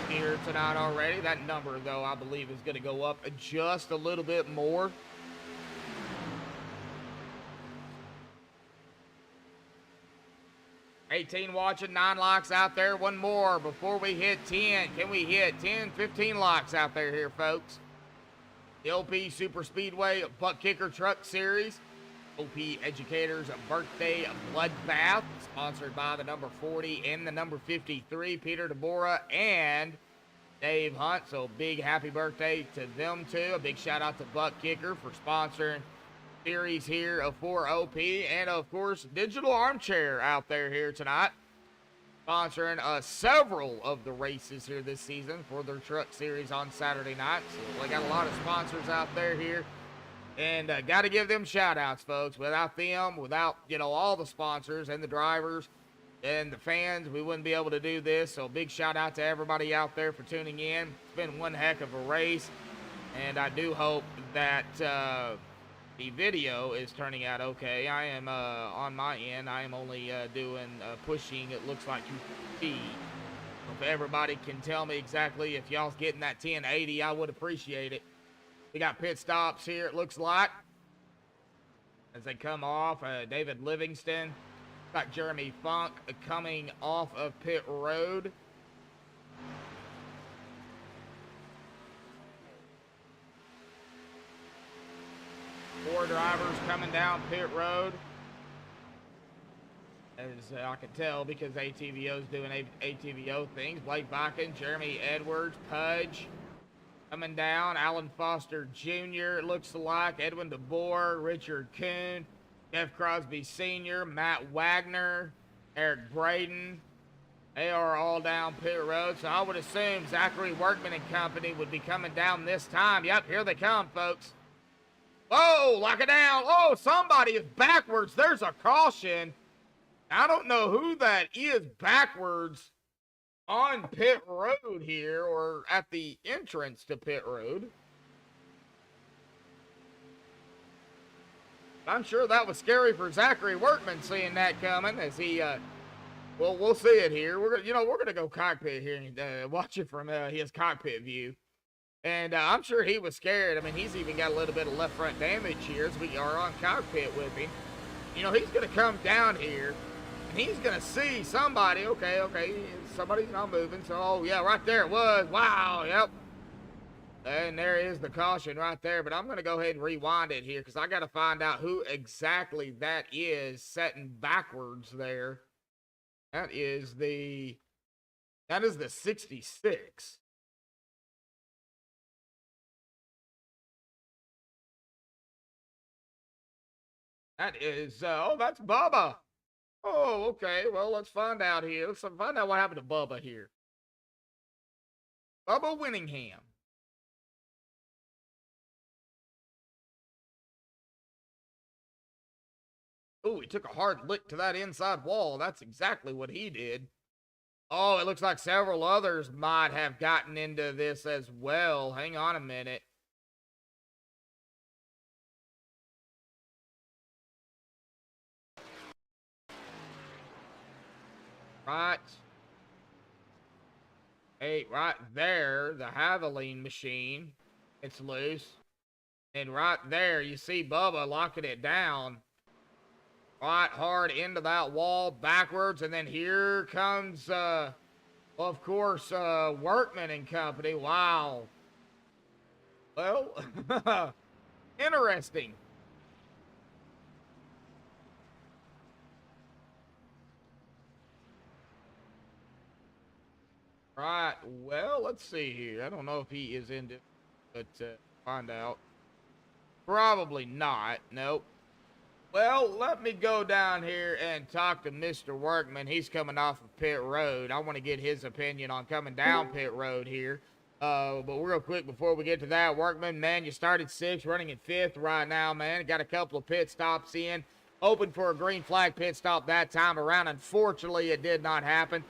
here tonight already. That number, though, I believe is going to go up just a little bit more. $18 watching, 9 likes out there. One more before we hit 10. Can we hit 10, 15 likes out there here, folks? The OP Superspeedway Butt Kicker Truck Series. OP Educators Birthday Bloodbath. Sponsored by the number 40 and the number 53, Peter DeBora and Dave Hunt. So big happy birthday to them too. A big shout out to Butt Kicker for sponsoring series here of 4 OP, and of course Digital Armchair out there here tonight sponsoring several of the races here this season for their truck series on Saturday night. So they got a lot of sponsors out there here, and got to give them shout outs, folks. Without them, without all the sponsors and the drivers and the fans, we wouldn't be able to do this. So big shout out to everybody out there for tuning in. It's been one heck of a race, and I do hope that the video is turning out okay. I am on my end. I am only doing pushing. It looks like 250. If everybody can tell me exactly if y'all's getting that 1080, I would appreciate it. We got pit stops here. It looks like as they come off. David Livingston, got Jeremy Funk coming off of pit road. Four drivers coming down pit road. As I can tell because ATVO's doing ATVO things. Blake Bakken, Jeremy Edwards, Pudge coming down. Alan Foster Jr. it looks like. Edwin DeBoer, Richard Kuhn, Jeff Crosby Sr., Matt Wagner, Eric Braden. They are all down pit road. So I would assume Zachary Workman and company would be coming down this time. Yep, here they come, folks. Whoa, lock it down. Oh, somebody is backwards. There's a caution. I don't know who that is backwards on pit road here or at the entrance to pit road. I'm sure that was scary for Zachary Workman seeing that coming as he, well, we'll see it here. We're gonna go cockpit here and watch it from his cockpit view. And I'm sure he was scared. I mean, he's even got a little bit of left front damage here as we are on cockpit with him. He's going to come down here, and he's going to see somebody. Okay, somebody's not moving. So, oh, yeah, right there it was. Wow, yep. And there is the caution right there. But I'm going to go ahead and rewind it here because I got to find out who exactly that is setting backwards there. That is the 66. That is, oh, that's Bubba. Oh, okay. Well, let's find out here. Let's find out what happened to Bubba here. Bubba Winningham. Oh, he took a hard lick to that inside wall. That's exactly what he did. Oh, it looks like several others might have gotten into this as well. Hang on a minute. Right. Hey, right there, the Haviline machine. It's loose. And right there, you see Bubba locking it down. Right hard into that wall backwards. And then here comes, of course, Workman and company. Wow. Well, interesting. Right, well, let's see here. I don't know if he is in it, but find out. Probably not, nope. Well, let me go down here and talk to Mr. Workman. He's coming off of pit road. I want to get his opinion on coming down pit road here. But real quick before we get to that, Workman, man, you started 6th, running in 5th right now, man. Got a couple of pit stops in. Open for a green flag pit stop that time around. Unfortunately, it did not happen.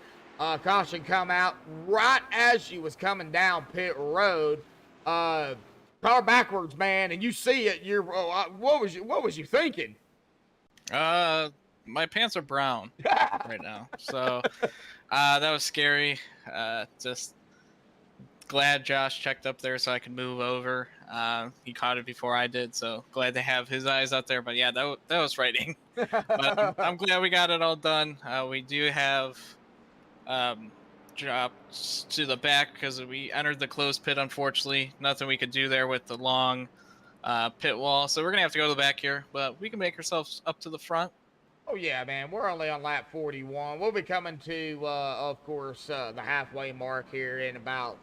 Caution come out right as she was coming down pit road. car backwards, man, and you see it, you're what was you thinking? My pants are brown right now, so that was scary. Just glad Josh checked up there so I could move over. He caught it before I did, so glad to have his eyes out there. But yeah, that was frightening. But I'm glad we got it all done. We do have drops to the back because we entered the closed pit. Unfortunately, nothing we could do there with the long pit wall. So we're gonna have to go to the back here, but we can make ourselves up to the front. Oh yeah, man, we're only on lap 41. We'll be coming to, of course, the halfway mark here in about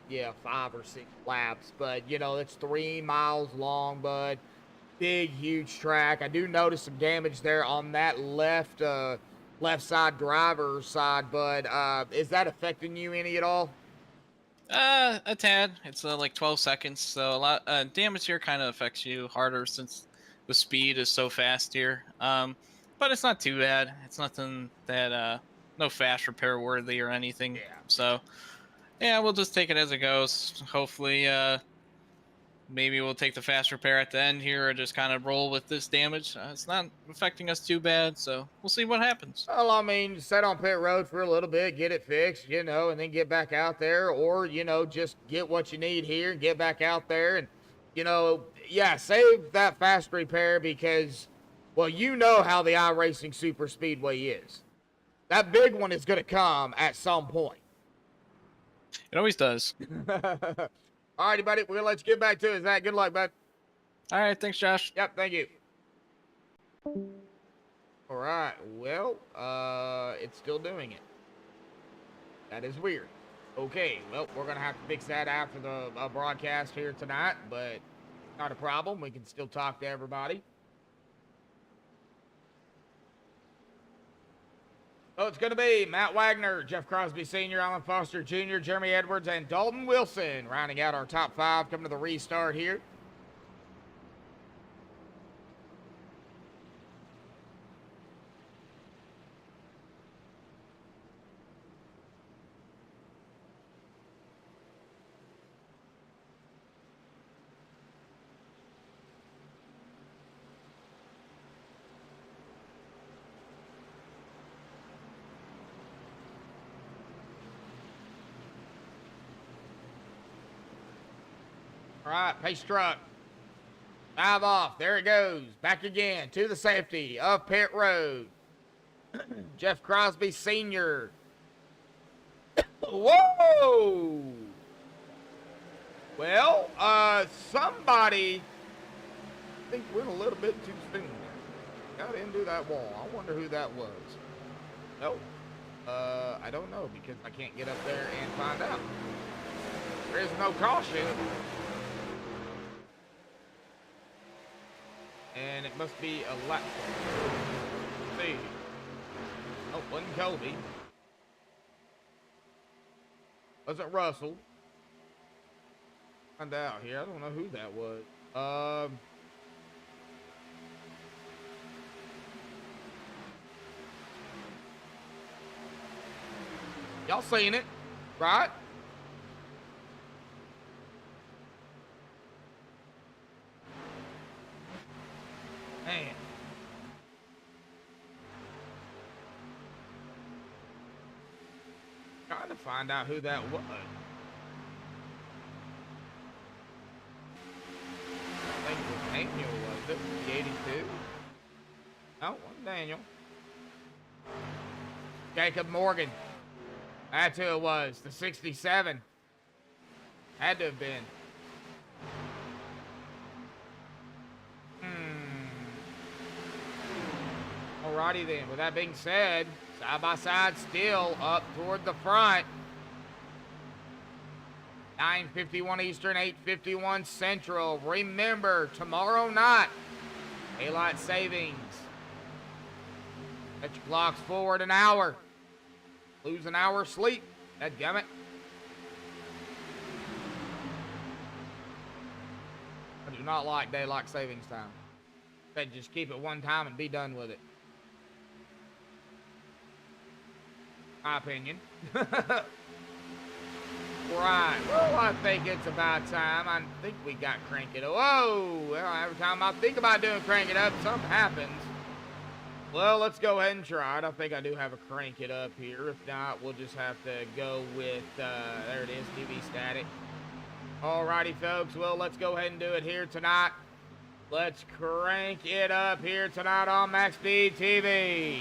5 or 6 laps. But you know, it's 3 miles long, bud. Big, huge track. I do notice some damage there on that left side driver's side, bud. Is that affecting you any at all? A tad. It's like 12 seconds, so a lot. Damage here kind of affects you harder since the speed is so fast here. But it's not too bad. It's nothing that no fast repair worthy or anything. Yeah. So yeah, we'll just take it as it goes. Hopefully, maybe we'll take the fast repair at the end here or just kind of roll with this damage. It's not affecting us too bad, so we'll see what happens. Well, I mean, set on pit road for a little bit, get it fixed, you know, and then get back out there, or, you know, just get what you need here and get back out there and, you know, yeah, save that fast repair because, well, you know how the iRacing Superspeedway is. That big one is going to come at some point. It always does. All righty, buddy. We're going to let you get back to it, Zach. Good luck, bud. All right, thanks, Josh. Yep, thank you. All right, well, it's still doing it. That is weird. Okay, well, we're going to have to fix that after the broadcast here tonight, but not a problem. We can still talk to everybody. So it's going to be Matt Wagner, Jeff Crosby Sr., Alan Foster Jr., Jeremy Edwards, and Dalton Wilson rounding out our top 5 coming to the restart here. All right, pace truck. 5 off. There it goes. Back again to the safety of pit road. Jeff Crosby Sr. Whoa! Well, somebody, I think went a little bit too soon. Got into that wall. I wonder who that was. Nope. I don't know because I can't get up there and find out. There is no caution. And it must be a lap. Let's see. Oh, wasn't Kobe. Wasn't Russell. Find out here. I don't know who that was. Y'all seen it, right? Man. Trying to find out who that was. I think it was Daniel, was it? The 82? No, it wasn't Daniel. Jacob Morgan. That's who it was. The 67. Had to have been. Alrighty then, with that being said, side by side still up toward the front. 9:51 Eastern, 8:51 Central. Remember, tomorrow night, daylight savings. Set your clocks forward an hour. Lose an hour of sleep. Dadgummit. I do not like daylight savings time. Said just keep it one time and be done with it. My opinion. Right. Well, I think it's about time. I think we got crank it up. Whoa! Well, every time I think about doing crank it up, something happens. Well, let's go ahead and try it. I think I do have a crank it up here. If not, we'll just have to go with, there it is, TV static. Alrighty, folks. Well, let's go ahead and do it here tonight. Let's crank it up here tonight on MaxspeedTV.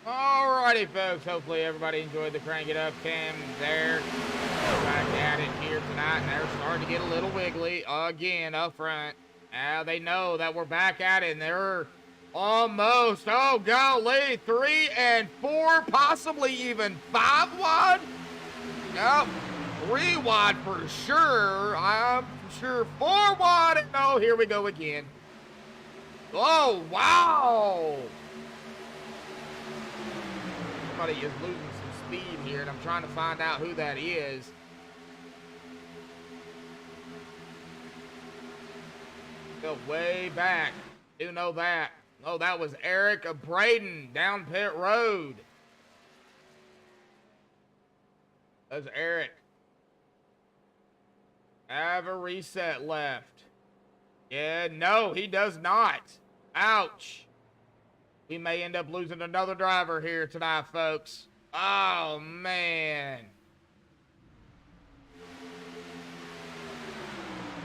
Alrighty, folks. Hopefully everybody enjoyed the crank it up cam there. We're back at it here tonight, and they're starting to get a little wiggly again up front. Now they know that we're back at it, and they're almost, oh golly, 3 and 4, possibly even 5 wide. Nope, 3 wide for sure. I'm sure 4 wide. And oh, here we go again. Oh, wow. Somebody is losing some speed here, and I'm trying to find out who that is. Go way back. Do know that. Oh, that was Eric Braden down pit road. That's Eric. Have a reset left. Yeah, no, he does not. Ouch. We may end up losing another driver here tonight, folks. Oh, man.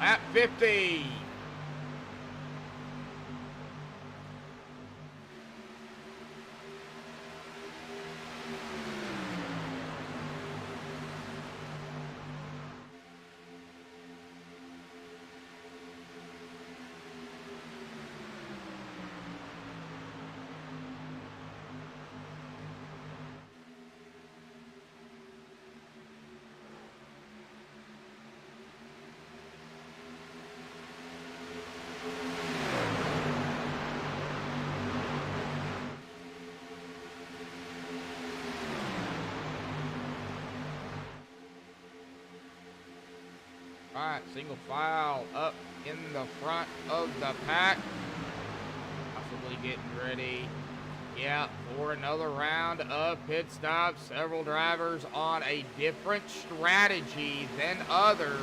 At 50. right, single file up in the front of the pack. Possibly getting ready, yeah, for another round of pit stops. Several drivers on a different strategy than others.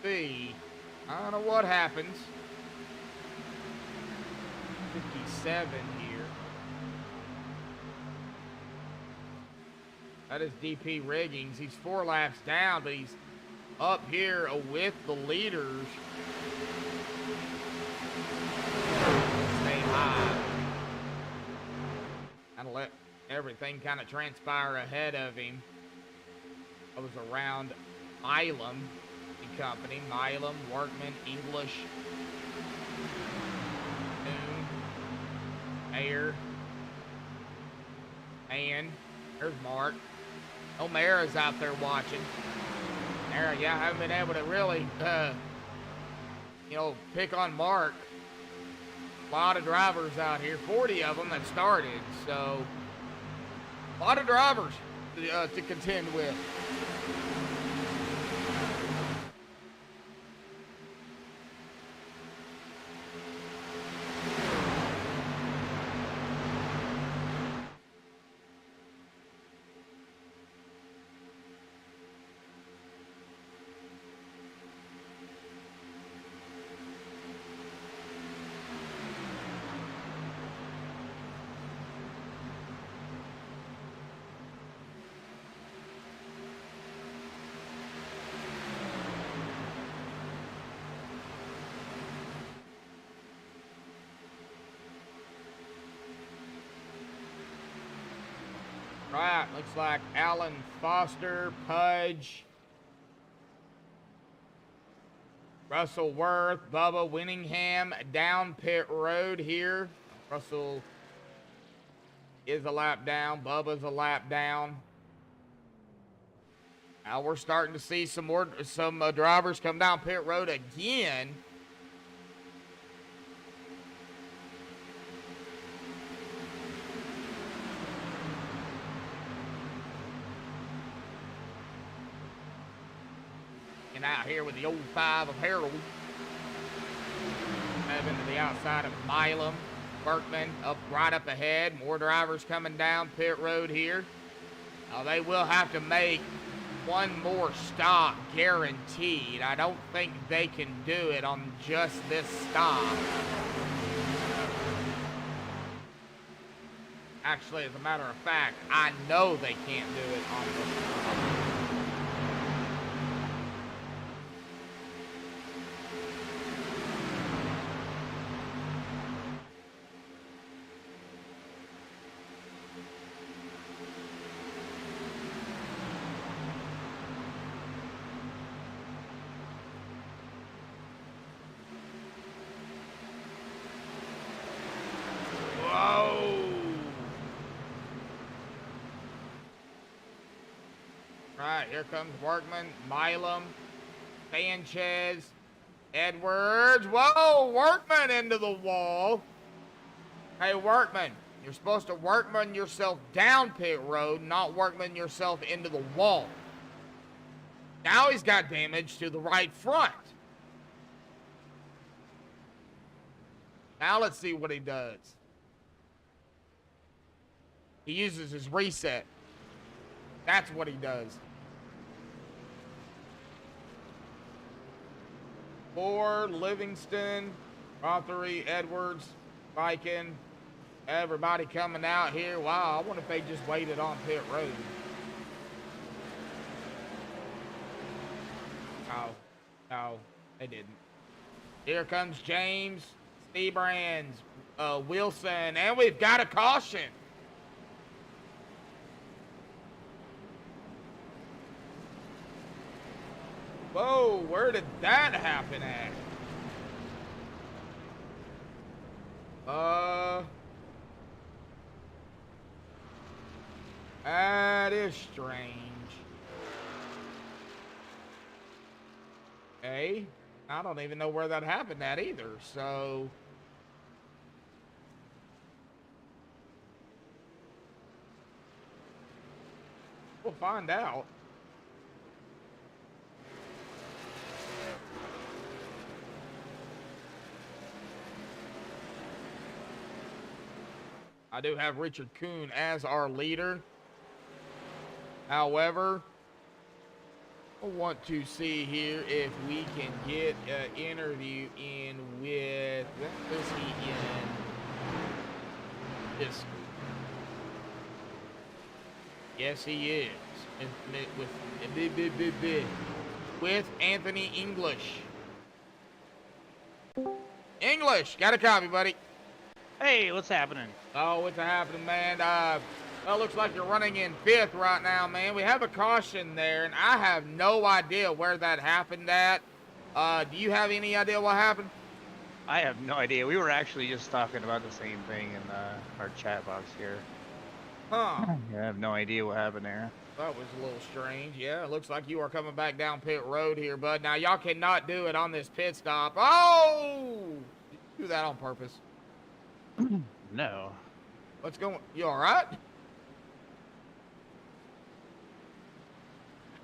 See, I don't know what happens. 57 here. That is DP Riggings. He's 4 laps down, but he's up here with the leaders. Stay high. And let everything kind of transpire ahead of him. I was around Milam and company. Milam, Workman, English, Noon, Mayer, and there's Mark. O'Mara's out there watching. There, yeah, I haven't been able to really, you know, pick on Mark. A lot of drivers out here, 40 of them that started, so a lot of drivers to contend with. Right, looks like Alan Foster, Pudge, Russell Worth, Bubba Winningham down pit road here. Russell is a lap down, Bubba's a lap down. Now we're starting to see some drivers come down pit road again. Out here with the old 5 of Harold. Moving to the outside of Milam. Berkman right up ahead. More drivers coming down pit road here. Now they will have to make one more stop guaranteed. I don't think they can do it on just this stop. Actually, as a matter of fact, I know they can't do it on this stop. Right, here comes Workman, Milam, Sanchez, Edwards. Whoa, Workman into the wall. Hey, Workman, you're supposed to Workman yourself down pit road, not Workman yourself into the wall. Now he's got damage to the right front. Now let's see what he does. He uses his reset. That's what he does. 4, Livingston, Rothery, Edwards, Viking, everybody coming out here. Wow, I wonder if they just waited on pit road. No, they didn't. Here comes James, Steebrands, Wilson, and we've got a caution. Whoa, where did that happen at? That is strange. Okay, I don't even know where that happened at either, so... We'll find out. I do have Richard Kuhn as our leader. However, I want to see here if we can get an interview in with, what is he in? This. Yes, he is. With Anthony English. English, got a copy, buddy. Hey, what's happening? Oh, what's happening, man? Well, looks like you're running in 5th right now, man. We have a caution there, and I have no idea where that happened at. Do you have any idea what happened? I have no idea. We were actually just talking about the same thing in our chat box here. Huh. Yeah, I have no idea what happened there. That was a little strange. Yeah, it looks like you are coming back down pit road here, bud. Now, y'all cannot do it on this pit stop. Oh! Did you do that on purpose? No. What's going? You all right?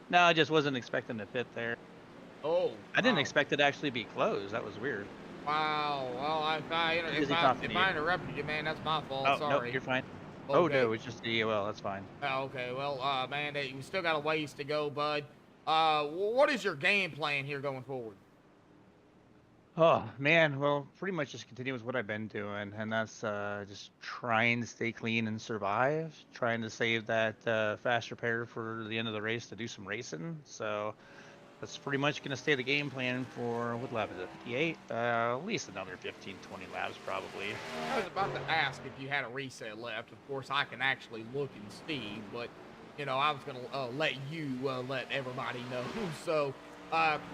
No, I just wasn't expecting to pit there. Oh. I didn't wow. expect it to actually be closed. That was weird. Wow. Well, if Busy I talking to you. interrupted you, man, that's my fault. Oh, Sorry. nope, you're fine. Okay. Oh, no, it's just the EOL. That's fine. Oh, okay. Well, man, we still got a ways to go, bud. What is your game plan here going forward? Oh, man. Well, pretty much just continue with what I've been doing, and that's just trying to stay clean and survive, trying to save that fast repair for the end of the race to do some racing. So that's pretty much going to stay the game plan for, what lap is it, 58? At least another 15, 20 laps probably. I was about to ask if you had a reset left. Of course, I can actually look and see, but, you know, I was going to let you let everybody know. So,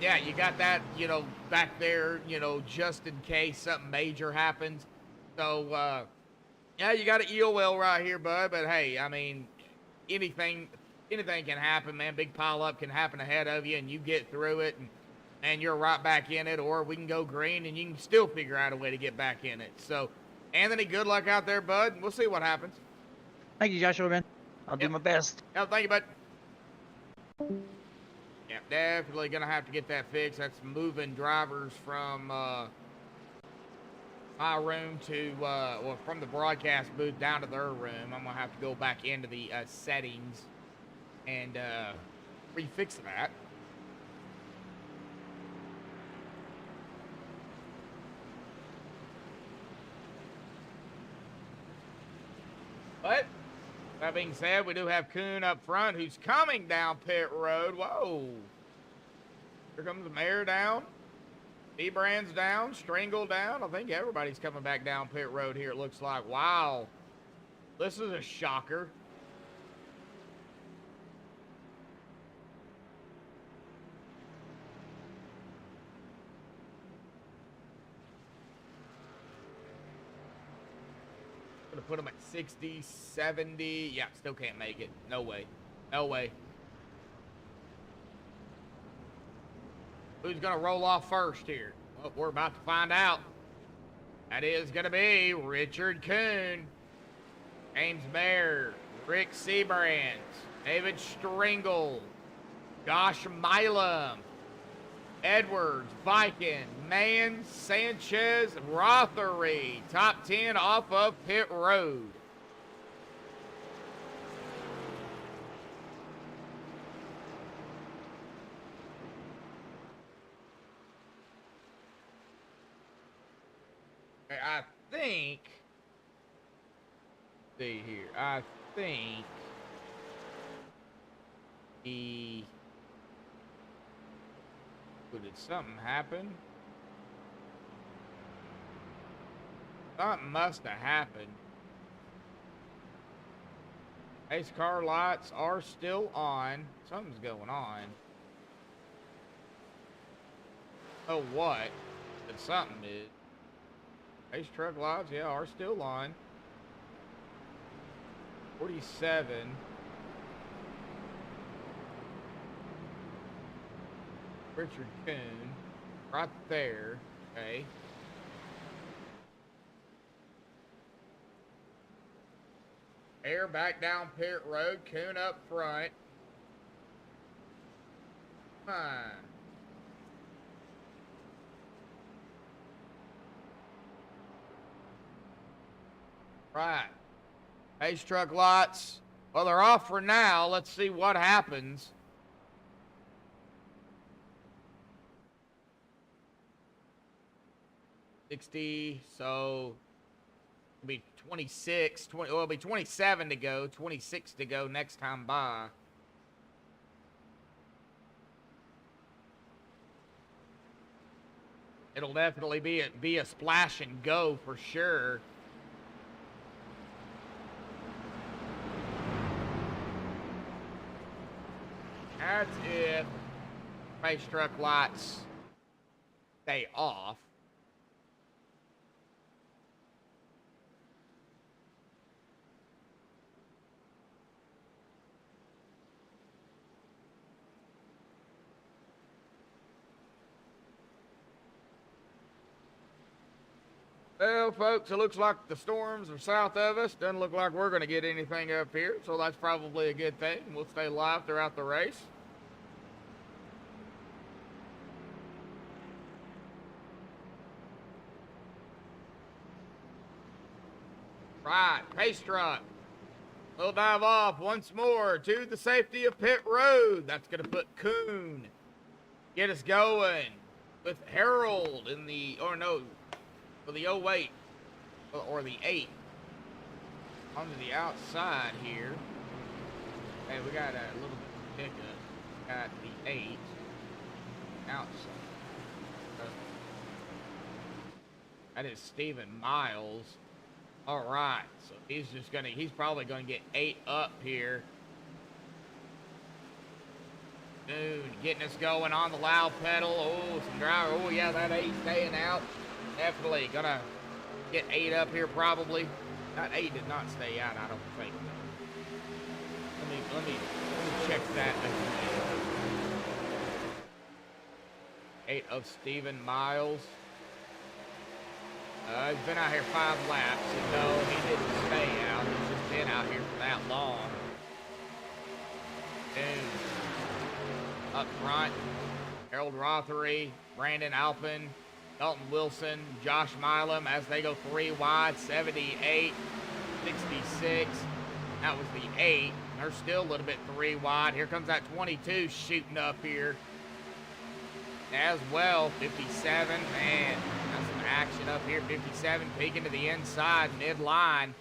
yeah, you got that, you know, back there, you know, just in case something major happens. So, yeah, you got an EOL right here, bud. But, hey, I mean, anything can happen, man. Big pile up can happen ahead of you, and you get through it, and you're right back in it. Or we can go green, and you can still figure out a way to get back in it. So, Anthony, good luck out there, bud. We'll see what happens. Thank you, Joshua, man. I'll do my best. Yeah, thank you, bud. Yeah, definitely gonna have to get that fixed. That's moving drivers from my room to well, from the broadcast booth down to their room. I'm gonna have to go back into the settings and refix that. But that being said, we do have Kuhn up front, who's coming down pit road. Whoa. Here comes the mayor down. D-Brand's down. Stringle down. I think everybody's coming back down pit road here, it looks like. Wow. This is a shocker. Gonna put them at 60, 70. Yeah, still can't make it. No way. No way. Who's gonna roll off first here? Well, we're about to find out. That is gonna be Richard Kuhn, James Mayer, Rick Seabrand, David Stringle, Josh Milam, Edwards, Viking, Mann, Sanchez, Rothery. Top 10 off of pit road. I think, see here, I think he, did something happen? Something must have happened. Ace car lights are still on. Something's going on. Oh, what? But something is. Ace truck lights, yeah, are still on. 47. Richard Kuhn, right there. Okay. Air back down pit road. Kuhn up front. Fine. Right. Pace truck lots. Well, they're off for now. Let's see what happens. $60, so it'll be 26, 20, well, it'll be 27 to go, 26 to go next time by. It'll definitely be a splash and go for sure. That's if race truck lights stay off. Well, folks, it looks like the storms are south of us. Doesn't look like we're going to get anything up here, so that's probably a good thing. We'll stay live throughout the race. Right, pace truck. We'll dive off once more to the safety of pit road. That's going to put Coon. Get us going with Harold in the, or no, for the 08, or the 8, onto the outside here. Hey, we got a little bit of pickup. Got the 8 outside. That is Stephen Miles. All right, so he's probably gonna get 8 up here. Dude, getting us going on the loud pedal. Oh, some driver. Oh yeah, that 8 staying out. Definitely gonna get 8 up here probably. That 8 did not stay out, I don't think. Let me check that again. 8 of Stephen Miles. He's been out here 5 laps, and no, he didn't stay out. He's just been out here for that long. Dude. Up front, Harold Rothery, Brandon Alpin, Dalton Wilson, Josh Milam as they go 3 wide, 78, 66. That was the 8. They're still a little bit 3 wide. Here comes that 22 shooting up here as well. 57, man, that's some action up here. 57 peeking to the inside, midline.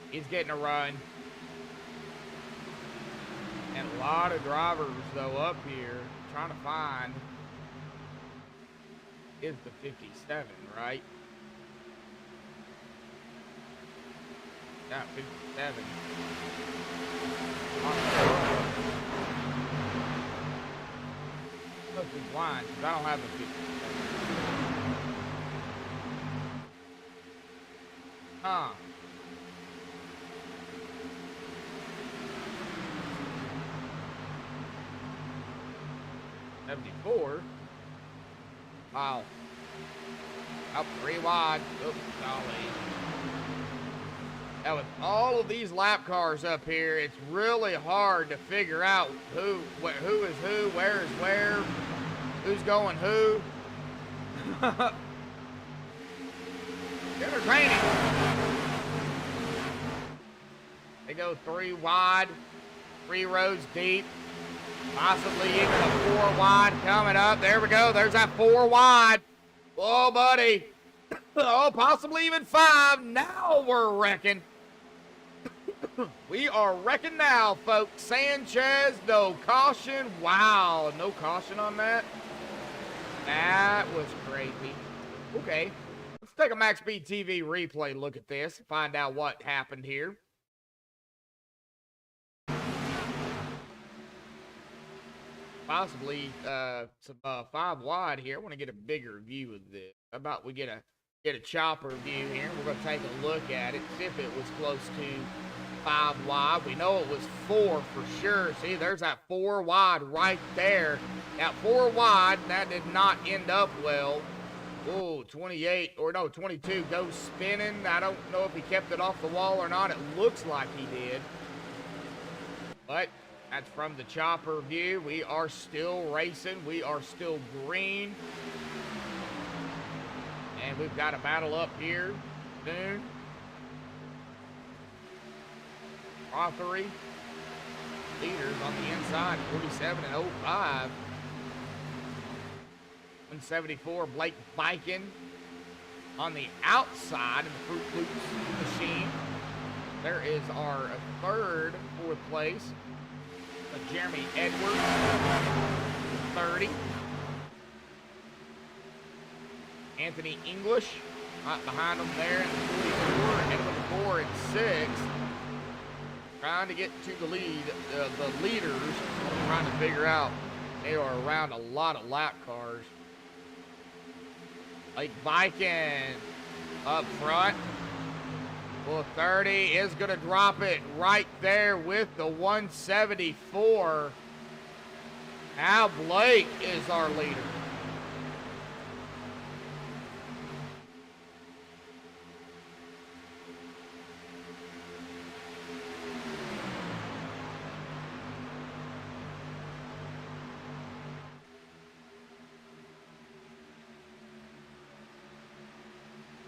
He's getting a run. And a lot of drivers, though, up here trying to find is the 57, right? Yeah, 57. Look, it's blind, because I don't have a 57. Huh. $74. Wow. Up 3 wide. Oops, golly. Now with all of these lap cars up here, it's really hard to figure out who is who, where is where, who's going who. Entertaining. They go 3 wide, 3 rows deep. Possibly even a 4 wide coming up. There we go. There's that 4 wide. Whoa, buddy. Oh, possibly even 5. Now we're wrecking. We are wrecking now, folks. Sanchez, no caution. Wow, no caution on that. That was crazy. Okay, let's take a MaxspeedTV replay look at this and find out what happened here. Possibly some 5 wide here. I want to get a bigger view of this. How about we get a chopper view here? We're going to take a look at it, see if it was close to 5 wide. We know it was 4 for sure. See, there's that 4 wide right there. That 4 wide, that did not end up well. Oh, 28, or no, 22 goes spinning. I don't know if he kept it off the wall or not. It looks like he did. But That's from the chopper view. We are still racing. We are still green. And we've got a battle up here soon. Rothery. Leaders on the inside, 47 and 05. 174, Blake Viken on the outside in the Fruit Loops machine. There is our fourth place. Jeremy Edwards, 30. Anthony English, right behind him there in the 44, ahead of the 4 and 6. Trying to get to the lead, the leaders. Trying to figure out they are around a lot of lap cars. Like Viking up front. Well, 30 is going to drop it right there with the 174. Now Blake is our leader.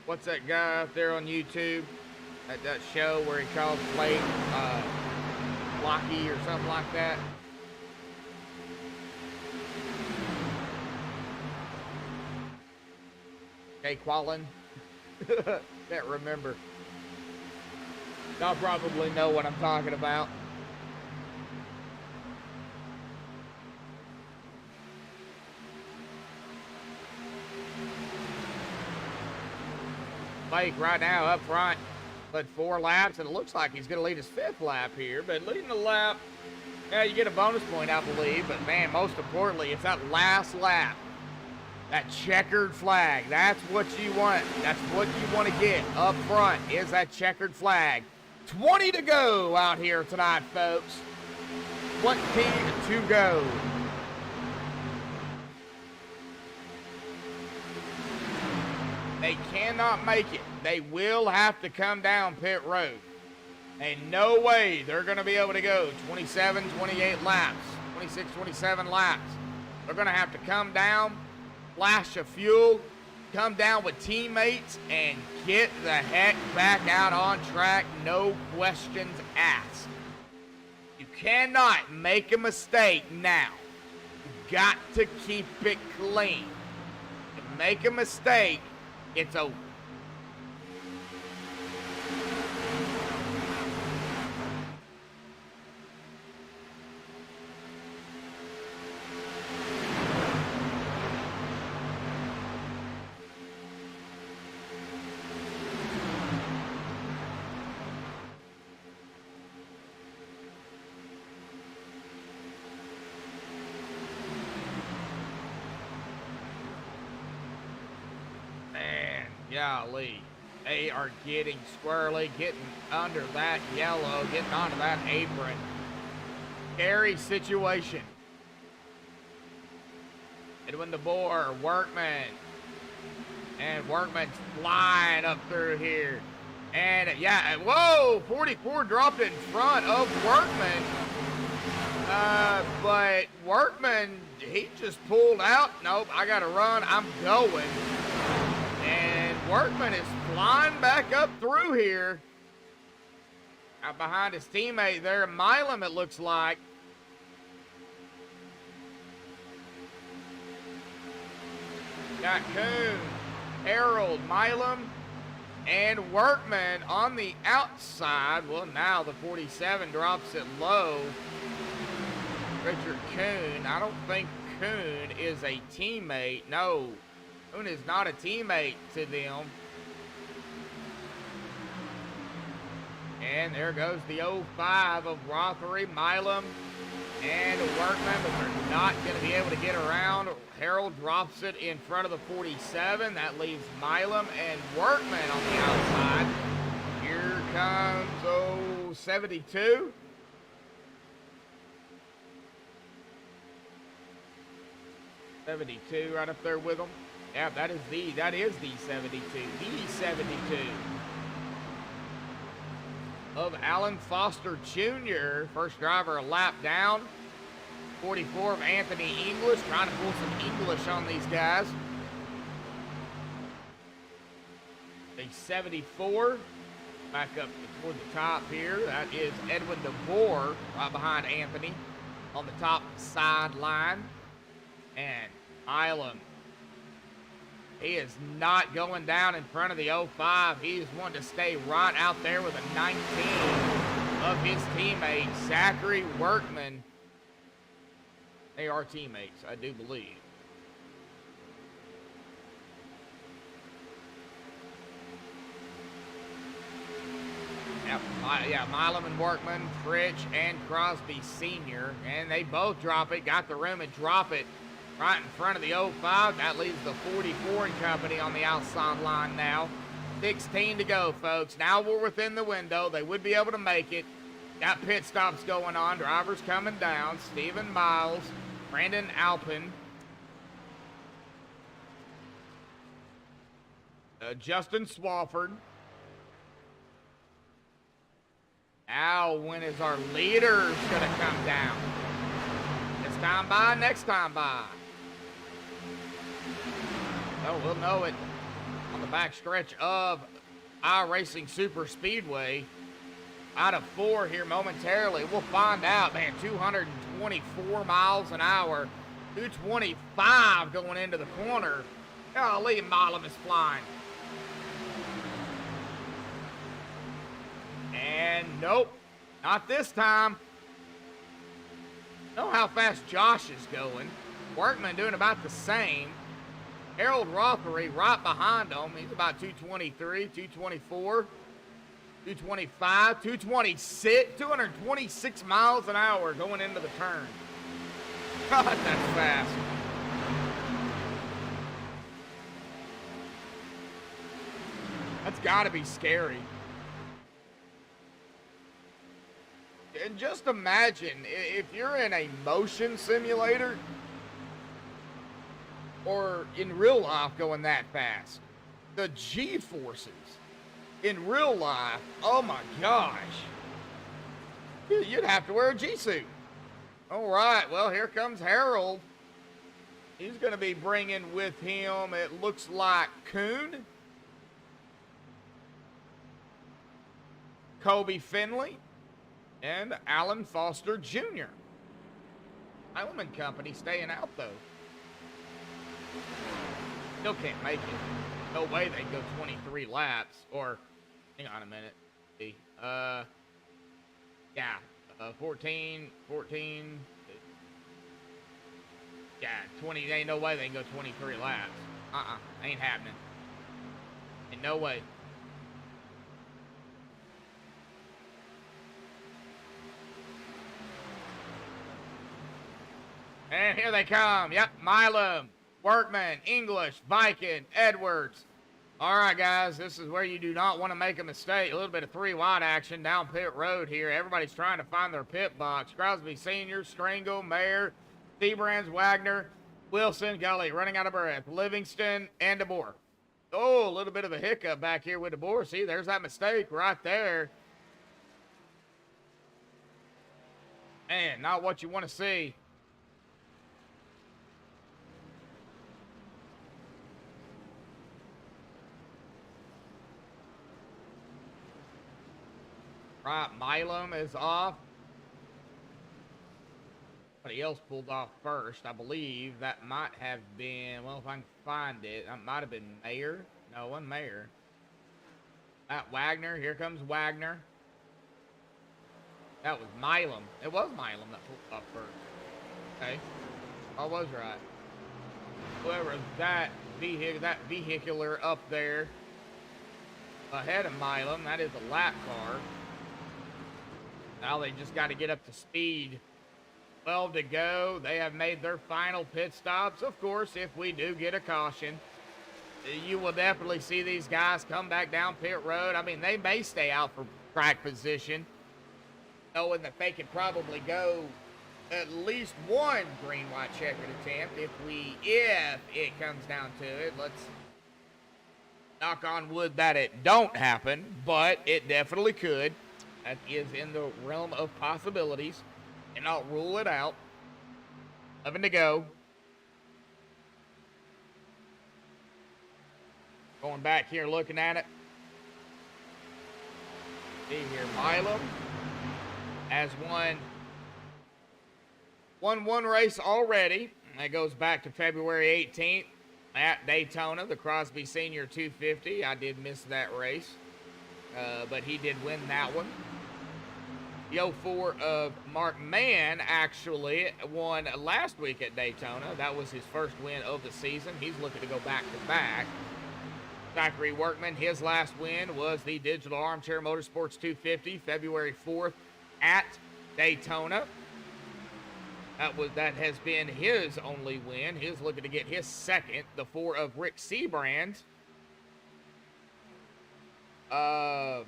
What's that guy out there on YouTube at that show where he calls Blake Blocky or something like that? Jay Quallen. Can't remember. Y'all probably know what I'm talking about. Blake right now up front, led 4 laps, and it looks like he's going to lead his 5th lap here. But leading the lap, yeah, you get a bonus point, I believe. But man, most importantly, it's that last lap, that checkered flag. That's what you want. That's what you want to get up front. Is that checkered flag? 20 to go out here tonight, folks. 20 to go. They cannot make it. They will have to come down pit road. Ain't no way they're going to be able to go 27, 28 laps, 26, 27 laps. They're going to have to come down, flash of fuel, come down with teammates, and get the heck back out on track. No questions asked. You cannot make a mistake now. You've got to keep it clean. If you make a mistake, it's over. Golly, they are getting squirrely, getting under that yellow, getting onto that apron. Scary situation. Edwin DeBoer, Workman. And Workman's flying up through here. And yeah, whoa, 44 dropped in front of Workman. But Workman, he just pulled out. Nope, I gotta run, I'm going. And Workman is flying back up through here. Out behind his teammate there, Milam, it looks like. Got Kuhn, Harold, Milam, and Workman on the outside. Well, now the 47 drops it low. Richard Kuhn, I don't think Kuhn is a teammate. No. Kuhn is not a teammate to them. And there goes the 05 of Rothery, Milam, and Workman, but they're not going to be able to get around. Harold drops it in front of the 47. That leaves Milam and Workman on the outside. Here comes 72. '72 right up there with them. Yeah, that is the 72. The 72. of Alan Foster Jr. First driver a lap down. 44 of Anthony English, trying to pull some English on these guys. A 74, back up toward the top here. That is Edwin DeVore, right behind Anthony on the top sideline. And Milam, he is not going down in front of the 05. He is wanting to stay right out there with a 19 of his teammate, Zachary Workman. They are teammates, I do believe. Yeah, Milam and Workman, Fritch and Crosby Sr. And they both drop it, got the room and drop it right in front of the 05. That leaves the 44 and company on the outside line now. 16 to go, folks. Now we're within the window. They would be able to make it. Got pit stops going on. Drivers coming down. Stephen Miles, Brandon Alpin, Justin Swafford. Now, when is our leaders going to come down? This time by, next time by. Oh, we'll know it on the back stretch of iRacing Superspeedway. Out of 4 here momentarily. We'll find out, man. 224 miles an hour. 225 going into the corner. Golly, Milam is flying. And nope, not this time. Know how fast Josh is going. Workman doing about the same. Harold Rothery right behind him. He's about 223, 224, 225, 226, 226 miles an hour going into the turn. God, that's fast. That's got to be scary. And just imagine if you're in a motion simulator or in real life going that fast. The G-forces in real life, oh my gosh. You'd have to wear a G-suit. All right, well, here comes Harold. He's going to be bringing with him, it looks like, Kuhn, Kobe Finley, and Alan Foster Jr. Milam and company staying out, though. Still can't make it. No way they can go 23 laps. Or, hang on a minute. Yeah, 14. Yeah, 20. Ain't no way they can go 23 laps. Ain't happening. Ain't no way. And here they come. Yep, Milam, Workman, English, Viking, Edwards. All right, guys, this is where you do not want to make a mistake. A little bit of 3 wide action down pit road here. Everybody's trying to find their pit box. Crosby Sr., Stringle, Mayer, Seabrands, Wagner, Wilson, golly, running out of breath, Livingston, and DeBoer. Oh, a little bit of a hiccup back here with DeBoer. See, there's that mistake right there. Man, not what you want to see. Right, Milam is off. Somebody else pulled off first. I believe that might have been, well, if I can find it, that might have been Mayer. No, it wasn't Mayer. That Wagner. Here comes Wagner. That was Milam. It was Milam that pulled off first. Okay. I was right. Whoever that vehicular up there ahead of Milam, that is a lap car. Now they just got to get up to speed. 12 to go. They have made their final pit stops. Of course, if we do get a caution, you will definitely see these guys come back down pit road. I mean, they may stay out for track position, knowing that they can probably go at least one green, white, checkered attempt if it comes down to it. Let's knock on wood that it don't happen, but it definitely could. That is in the realm of possibilities. And I'll rule it out. 11 to go. Going back here, looking at it. See here, Milo has won one race already. That goes back to February 18th at Daytona, the Crosby Senior 250. I did miss that race, but he did win that one. The 04 of Mark Mann actually won last week at Daytona. That was his first win of the season. He's looking to go back to back. Zachary Workman, his last win was the Digital Armchair Motorsports 250, February 4th at Daytona. That has been his only win. He's looking to get his second. The 4 of Rick Seabrand. I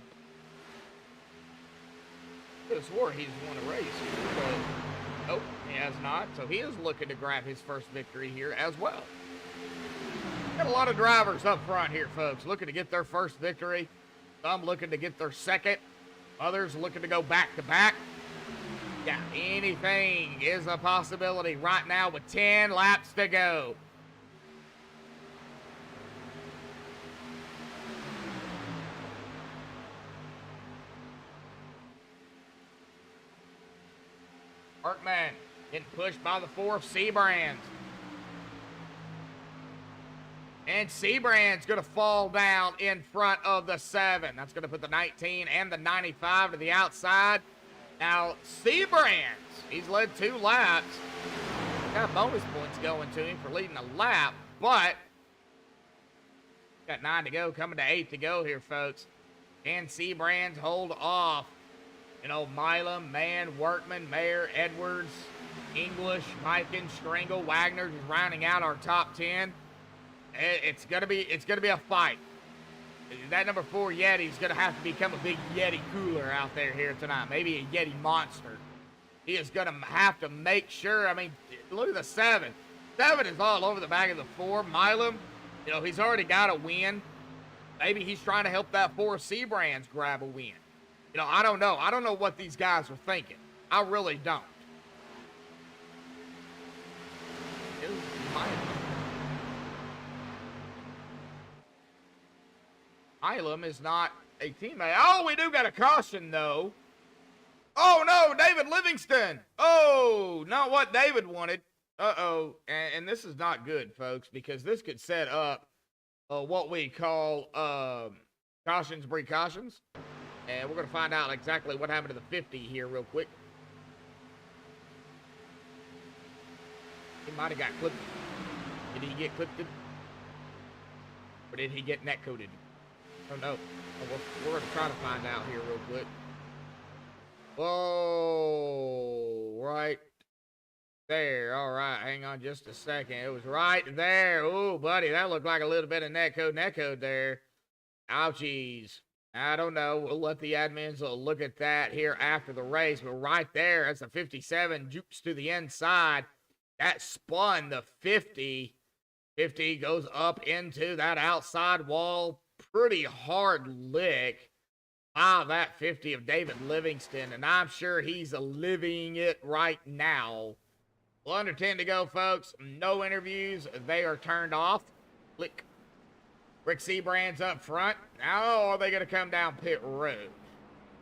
could have swore he's won a race here, but nope, he has not. So he is looking to grab his first victory here as well. Got a lot of drivers up front here, folks, looking to get their first victory. Some looking to get their second. Others looking to go back to back. Yeah, anything is a possibility right now with 10 laps to go. Workman getting pushed by the 4 of Seabrand. And Seabrand's going to fall down in front of the 7. That's going to put the 19 and the 95 to the outside. Now, Seabrand's, he's led 2 laps. Got bonus points going to him for leading a lap, but got 9 to go, coming to 8 to go here, folks. Can Seabrand's hold off? You know, Milam, Mann, Workman, Mayer, Edwards, English, Mikan, Stringle, Wagner just rounding out our top 10. It's gonna be a fight. That number 4 Yeti's gonna have to become a big Yeti cooler out there here tonight. Maybe a Yeti monster. He is gonna have to make sure. I mean, look at the 7. 7 is all over the back of the 4. Milam, you know, he's already got a win. Maybe he's trying to help that 4 Seabrand's grab a win. You know, I don't know. I don't know what these guys are thinking. I really don't. Milam is not a teammate. Oh, we do got a caution, though. Oh, no, David Livingston. Oh, not what David wanted. Uh-oh. And this is not good, folks, because this could set up what we call cautions, precautions. And we're going to find out exactly what happened to the 50 here real quick. He might have got clipped. Did he get clipped? Or did he get net coated? Oh, no. We're going to try to find out here real quick. Whoa. Right there. All right. Hang on just a second. It was right there. Oh, buddy. That looked like a little bit of net code there. Ouchies. I don't know. We'll let the admins look at that here after the race. But right there, that's a 57. Jukes to the inside. That spun the 50. 50 goes up into that outside wall. Pretty hard lick. Wow, that 50 of David Livingston. And I'm sure he's living it right now. Well, under 10 to go, folks. No interviews. They are turned off. Click. Rick Seabrand's up front. Now, are they going to come down pit road?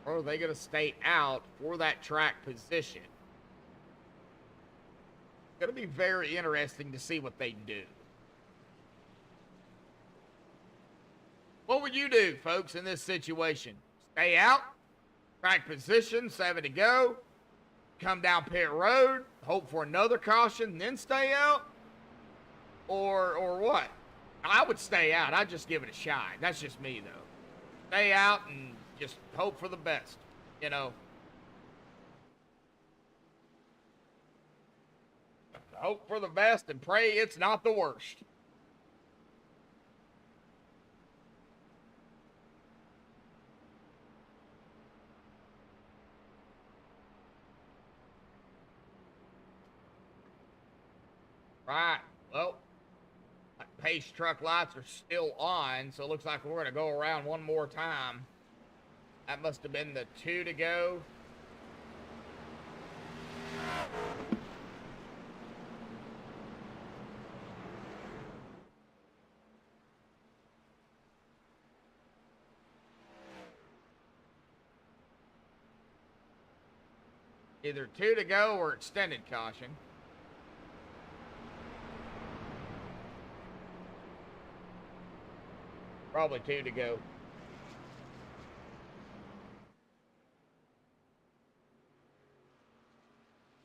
Or are they going to stay out for that track position? It's going to be very interesting to see what they do. What would you do, folks, in this situation? Stay out, track position, 7 to go, come down pit road, hope for another caution, then stay out? Or what? I would stay out. I'd just give it a shot. That's just me, though. Stay out and just hope for the best, you know. Hope for the best and pray it's not the worst. Right. Well, pace truck lights are still on, so it looks like we're going to go around one more time. That must have been the 2 to go. Either 2 to go or extended caution. Probably 2 to go.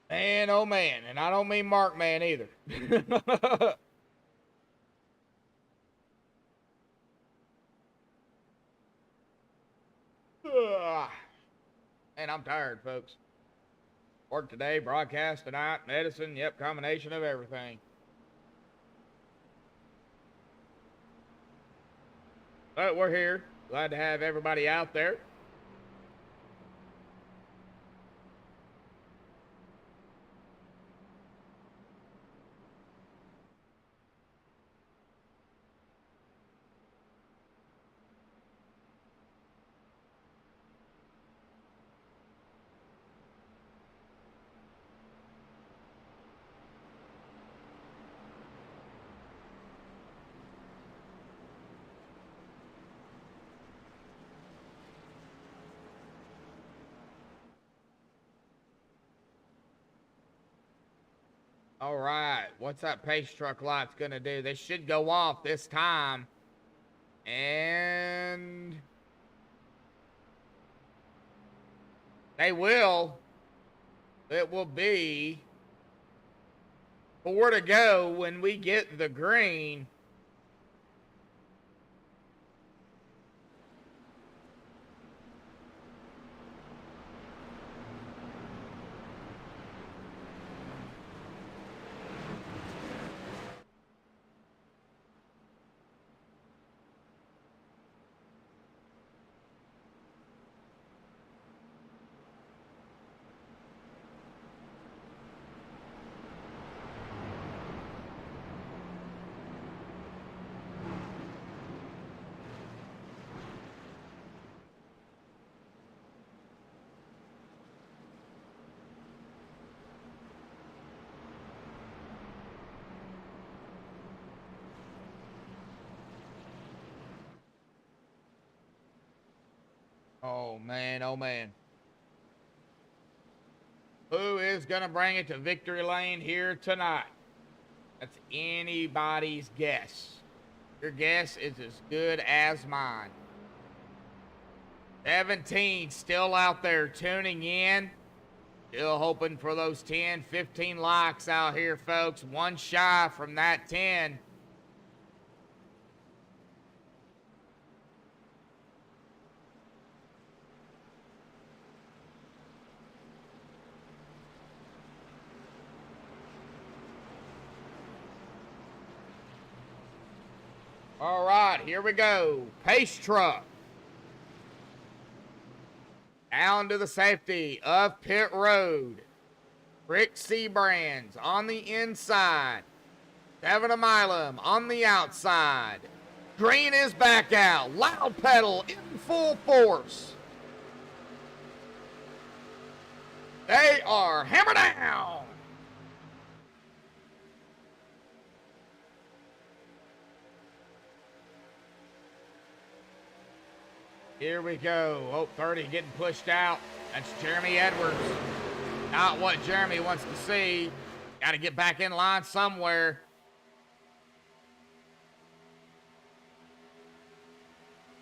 Man, oh man, and I don't mean Mark Man either. Man, I'm tired, folks. Work today, broadcast tonight, medicine, yep, combination of everything. But we're here. Glad to have everybody out there. All right, what's that pace truck light's gonna do? They should go off this time. And they will. It will be 4 to go when we get the green. Oh man, oh man. Who is gonna bring it to victory lane here tonight? That's anybody's guess. Your guess is as good as mine. 17 still out there tuning in. Still hoping for those 10, 15 likes out here, folks. One shy from that 10. All right, here we go. Pace truck. Down to the safety of pit road. Rick Seabrands on the inside. Devin Amilum on the outside. Green is back out. Loud pedal in full force. They are hammer down. Here we go. Oh, 30 getting pushed out. That's Jeremy Edwards. Not what Jeremy wants to see. Got to get back in line somewhere.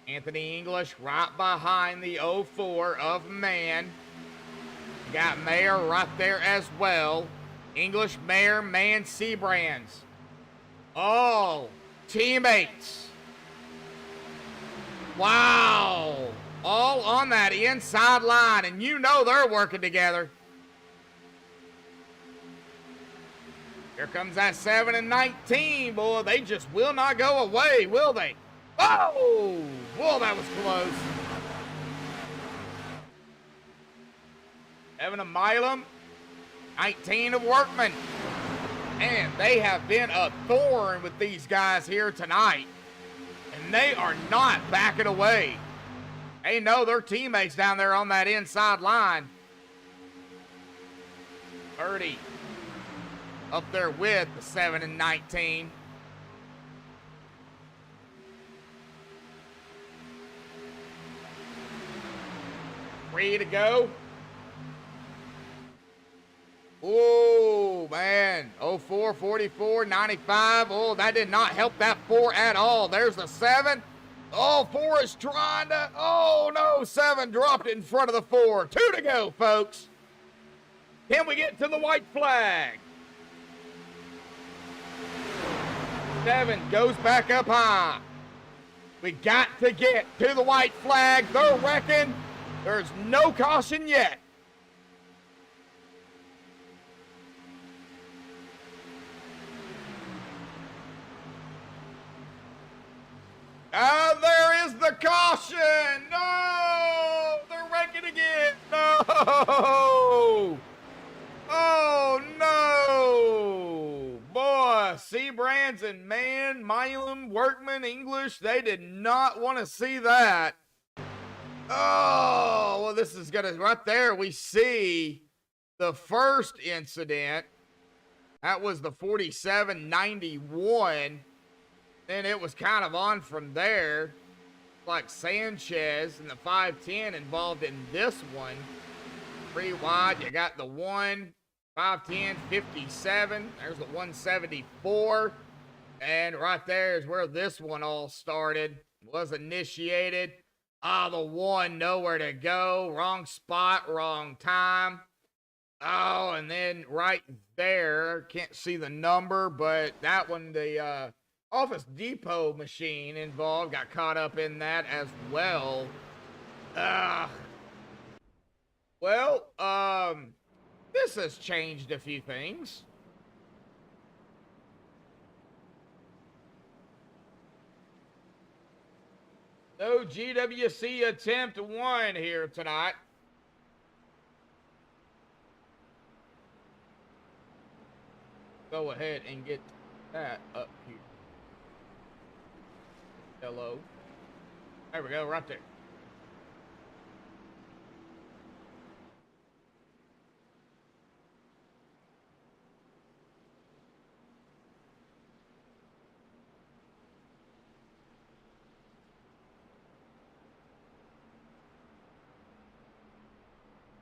Anthony English right behind the 04 of Man. Got Mayer right there as well. English, Mayer, Man, Seabrands. All teammates. Wow. All on that inside line, and you know they're working together. Here comes that 7 and 19, boy. They just will not go away, will they? Oh! Whoa, that was close. Evan Amilum, 19 of Workman. And they have been a thorn with these guys here tonight. And they are not backing away. They know their teammates down there on that inside line. 30 up there with the 7 and 19. Three to go. Oh, man. 04, 44, 95. Oh, that did not help that 4 at all. There's the 7. Oh, 4 is trying to. Oh, no. 7 dropped it in front of the 4. 2 to go, folks. Can we get to the white flag? 7 goes back up high. We got to get to the white flag. They're wrecking. There's no caution yet. There is the caution. No, they're wrecking again. No. Oh, no. Boy, Seabrands and Milam, Workman, English, they did not want to see that. Oh, well, this is going to, right there, we see the first incident. That was the 47-91. Then it was kind of on from there. Like Sanchez and the 5'10 involved in this one. 3 wide, you got the 1, 5'10, 57. There's the 174. And right there is where this one all started. Was initiated. The 1, nowhere to go. Wrong spot, wrong time. Oh, and then right there, can't see the number, but that one, the Office Depot machine involved got caught up in that as well. Well, this has changed a few things. No GWC attempt 1 here tonight. Go ahead and get that up here. Hello. There we go, right there.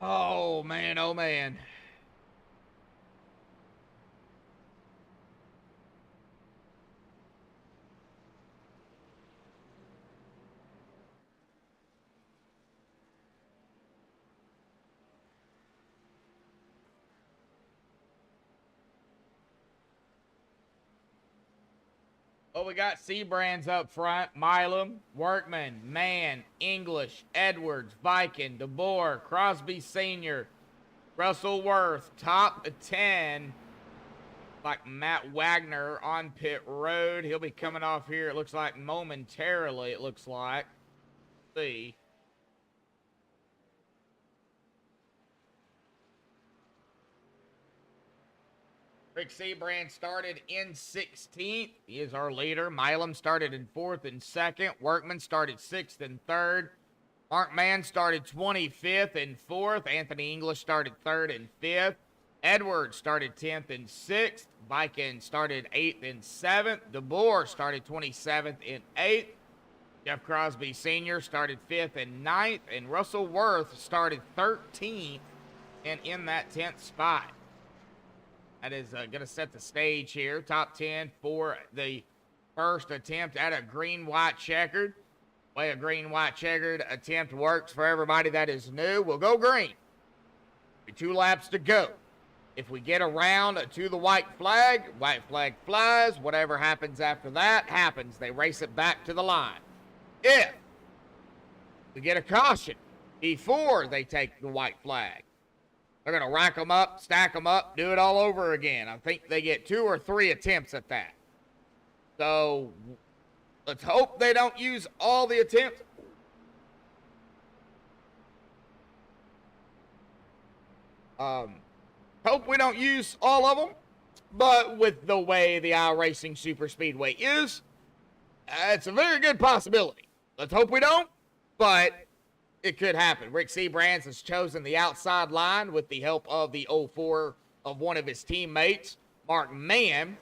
Oh, man, oh, man. Well, we got Seabrands up front. Milam, Workman, Mann, English, Edwards, Viking, DeBoer, Crosby Sr., Russell Worth, top 10. Like Matt Wagner on pit road. He'll be coming off here, it looks like momentarily, it looks like. Let's see. Rick Seabrand started in 16th. He is our leader. Milam started in 4th and 2nd. Workman started 6th and 3rd. Mark Mann started 25th and 4th. Anthony English started 3rd and 5th. Edwards started 10th and 6th. Viking started 8th and 7th. DeBoer started 27th and 8th. Jeff Crosby Sr. started 5th and 9th. And Russell Worth started 13th and in that 10th spot. That is going to set the stage here. Top 10 for the first attempt at a green-white checkered. Way a green-white checkered attempt works for everybody that is new. We'll go green. 2 laps to go. If we get around to the white flag flies. Whatever happens after that happens. They race it back to the line. If we get a caution before they take the white flag, they're going to rack them up, stack them up, do it all over again. I think they get 2 or 3 attempts at that. So let's hope they don't use all the attempts. Hope we don't use all of them. But with the way the iRacing Superspeedway is, it's a very good possibility. Let's hope we don't. But it could happen. Rick Seabrands has chosen the outside line with the help of the 04 of one of his teammates, Mark Mann.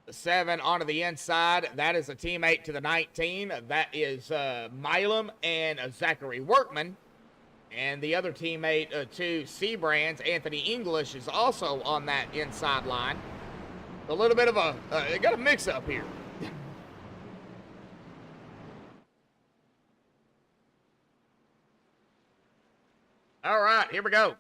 The 7 onto the inside. That is a teammate to the 19. That is Milam and Zachary Workman. And the other teammate to Seabrands, Anthony English, is also on that inside line. A little bit of a, got a mix-up here. All right, here we go.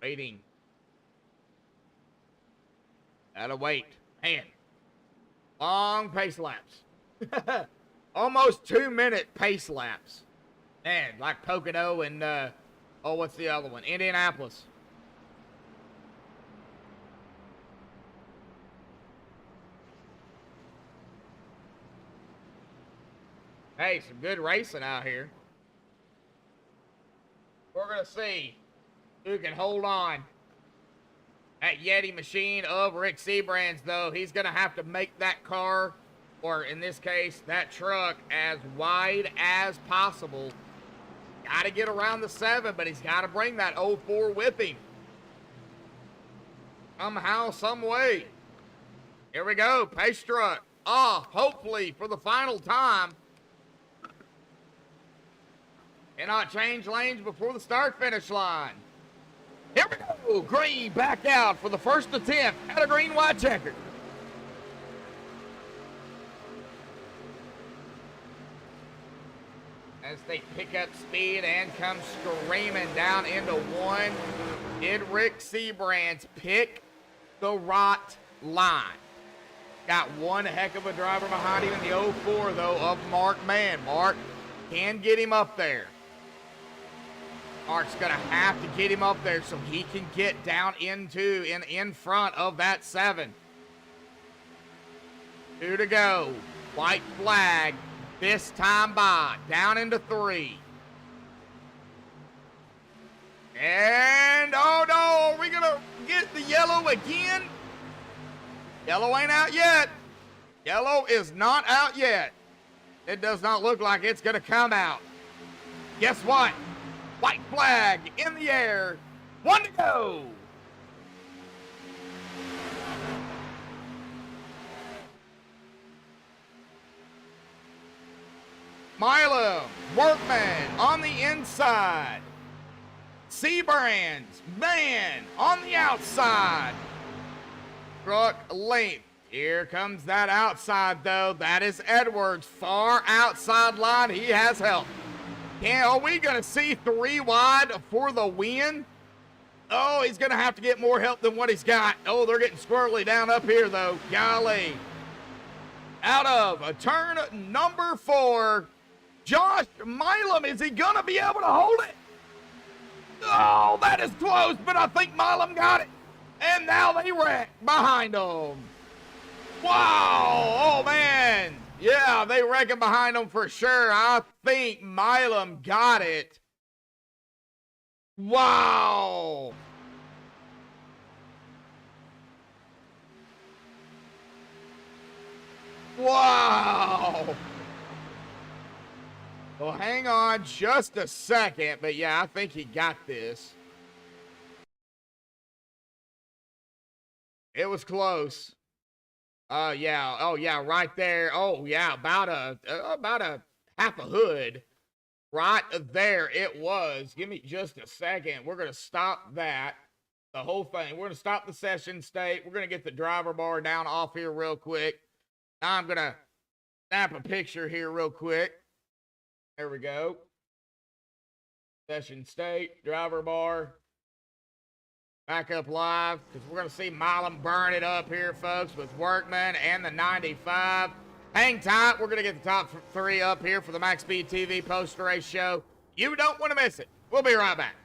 Waiting. Gotta wait. Man. Long pace laps. Almost 2-minute pace laps. Man, like Pocono and, oh, what's the other one? Indianapolis. Hey, some good racing out here. We're going to see who can hold on. That Yeti machine of Rick Seabrands, though, he's going to have to make that car, or in this case, that truck, as wide as possible. Got to get around the 7, but he's got to bring that 04 with him. Somehow, some way. Here we go, pace truck. Off, hopefully, for the final time. Cannot change lanes before the start-finish line. Here we go. Green back out for the first attempt at a green white checker. As they pick up speed and come screaming down into 1, did Rick Seabrands pick the right line? Got one heck of a driver behind him in the 04, though, of Mark Mann. Mark can get him up there. Mark's going to have to get him up there so he can get down into and in front of that 7. 2 to go. White flag. This time by. Down into 3. And, oh no, are we going to get the yellow again? Yellow ain't out yet. Yellow is not out yet. It does not look like it's going to come out. Guess what? White flag in the air. 1 to go. Milo, Workman on the inside. Seabrands, Mann on the outside. Truck length. Here comes that outside, though. That is Edwards. Far outside line. He has help. Are we going to see 3 wide for the win? Oh, he's going to have to get more help than what he's got. Oh, they're getting squirrely down up here, though. Golly. Out of turn number 4, Josh Milam. Is he going to be able to hold it? Oh, that is close, but I think Milam got it. And now they wreck behind him. Wow. Oh, man. Yeah, they reckon behind them for sure. I think Milam got it. Wow. Wow. Well, hang on just a second. But, yeah, I think he got this. It was close. Yeah. Oh, yeah, right there. Oh, yeah, about a half a hood. Right there it was. Give me just a second. We're going to stop that. The whole thing. We're going to stop the session state. We're going to get the driver bar down off here real quick. Now I'm going to snap a picture here real quick. There we go. Session state, driver bar. Back up live, because we're going to see Milam burn it up here, folks, with Workman and the 95. Hang tight. We're going to get the top 3 up here for the MaxspeedTV post-race show. You don't want to miss it. We'll be right back.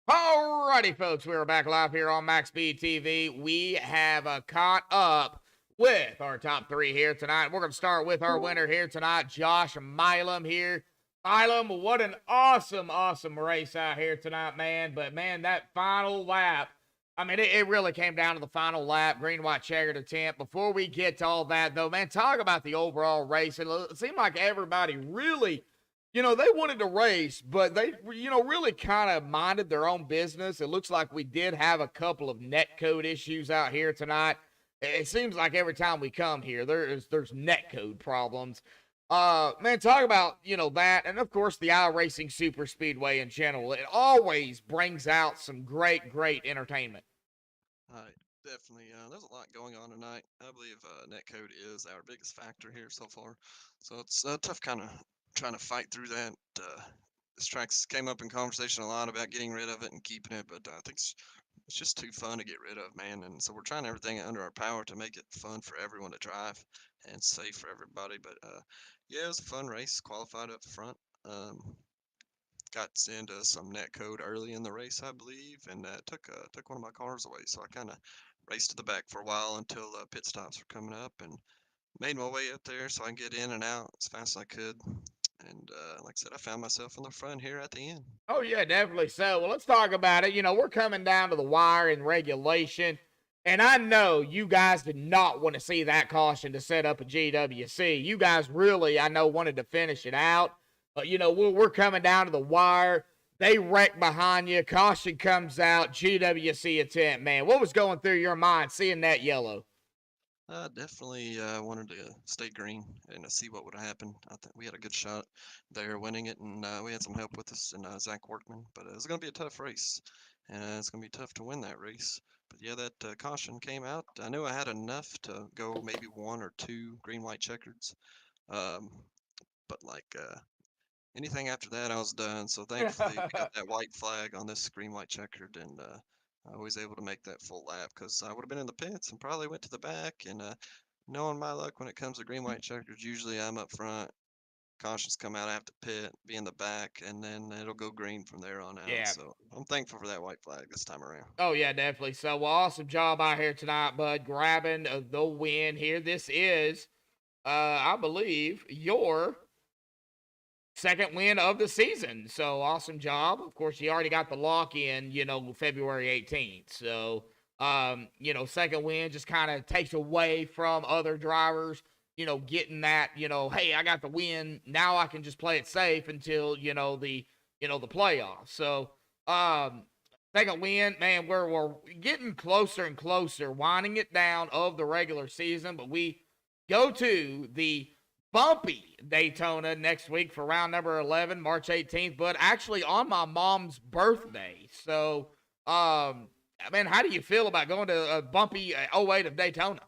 Alrighty, folks, we're back live here on MaxspeedTV. We have caught up with our top three here tonight. We're going to start with our winner here tonight, Josh Milam here. Milam, what an awesome race out here tonight, man. But, man, that final lap, I mean, it really came down to the final lap, green, white, checkered attempt. Before we get to all that, though, man, talk about the overall race. It seemed like everybody really, they wanted to race, but they, really kind of minded their own business. It looks like we did have a couple of netcode issues out here tonight. It seems like every time we come here, there's netcode problems. Man, talk about, that. And of course, the iRacing Superspeedway in general. It always brings out some great entertainment. Definitely. There's a lot going on tonight. I believe netcode is our biggest factor here so far. So it's tough kind of trying to fight through that. This track's came up in conversation a lot about getting rid of it and keeping it, but I think it's just too fun to get rid of, man. And so we're trying everything under our power to make it fun for everyone to drive and safe for everybody. But yeah, it was a fun race. Qualified up front. Got into some net code early in the race, I believe, and took one of my cars away. So I kind of raced to the back for a while until pit stops were coming up, and made my way up there so I can get in and out as fast as I could. And like I said, I found myself in the front here at the end. Oh, yeah, definitely so. Well, let's talk about it. We're coming down to the wire in regulation, and I know you guys did not want to see that caution to set up a GWC. You guys really, I know, wanted to finish it out. But, we're coming down to the wire. They wreck behind you. Caution comes out. GWC attempt, man. What was going through your mind seeing that yellow? I definitely wanted to stay green and see what would happen. I think we had a good shot there winning it, and we had some help with us and Zach Workman. But it was going to be a tough race, and it's going to be tough to win that race. But yeah, that caution came out. I knew I had enough to go maybe one or two green, white checkers. But like anything after that, I was done. So thankfully, we got that white flag on this green, white checkered, and I was able to make that full lap because I would have been in the pits and probably went to the back. And knowing my luck when it comes to green, white checkers, usually I'm up front. Cautions come out, I have to pit, be in the back, and then it'll go green from there on out. Yeah. So I'm thankful for that white flag this time around. Oh, yeah, definitely. So, well, awesome job out here tonight, bud, grabbing the win here. This is, I believe, your second win of the season. So, awesome job. Of course, you already got the lock in, February 18th. So, second win just kind of takes away from other drivers, getting that, hey, I got the win. Now I can just play it safe until, the playoffs. So, second win, man, we're getting closer and closer, winding it down of the regular season, but we go to the bumpy Daytona next week for round number 11, March 18th, but actually on my mom's birthday. So, man, how do you feel about going to a bumpy 08 of Daytona?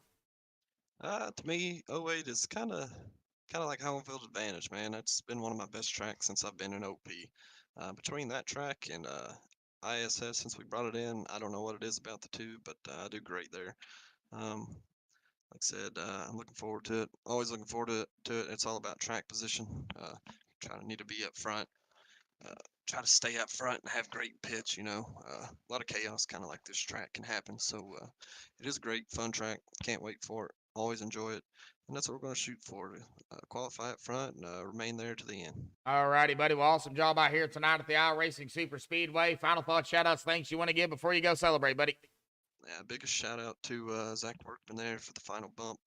To me, '08 is kind of like home field advantage, man. That's been one of my best tracks since I've been in OP. Between that track and ISS, since we brought it in, I don't know what it is about the two, but I do great there. Like I said, I'm looking forward to it. Always looking forward to it. It's all about track position. Need to be up front. Try to stay up front and have great pitch. A lot of chaos, kind of like this track, can happen. So it is a great, fun track. Can't wait for it. Always enjoy it, and that's what we're going to shoot for: to qualify up front and remain there to the end. All righty, buddy. Well, awesome job out here tonight at the iRacing Super Speedway. Final thoughts, shout-outs, thanks you want to give before you go celebrate, buddy? Yeah, biggest shout out to Zach Workman there for the final bump.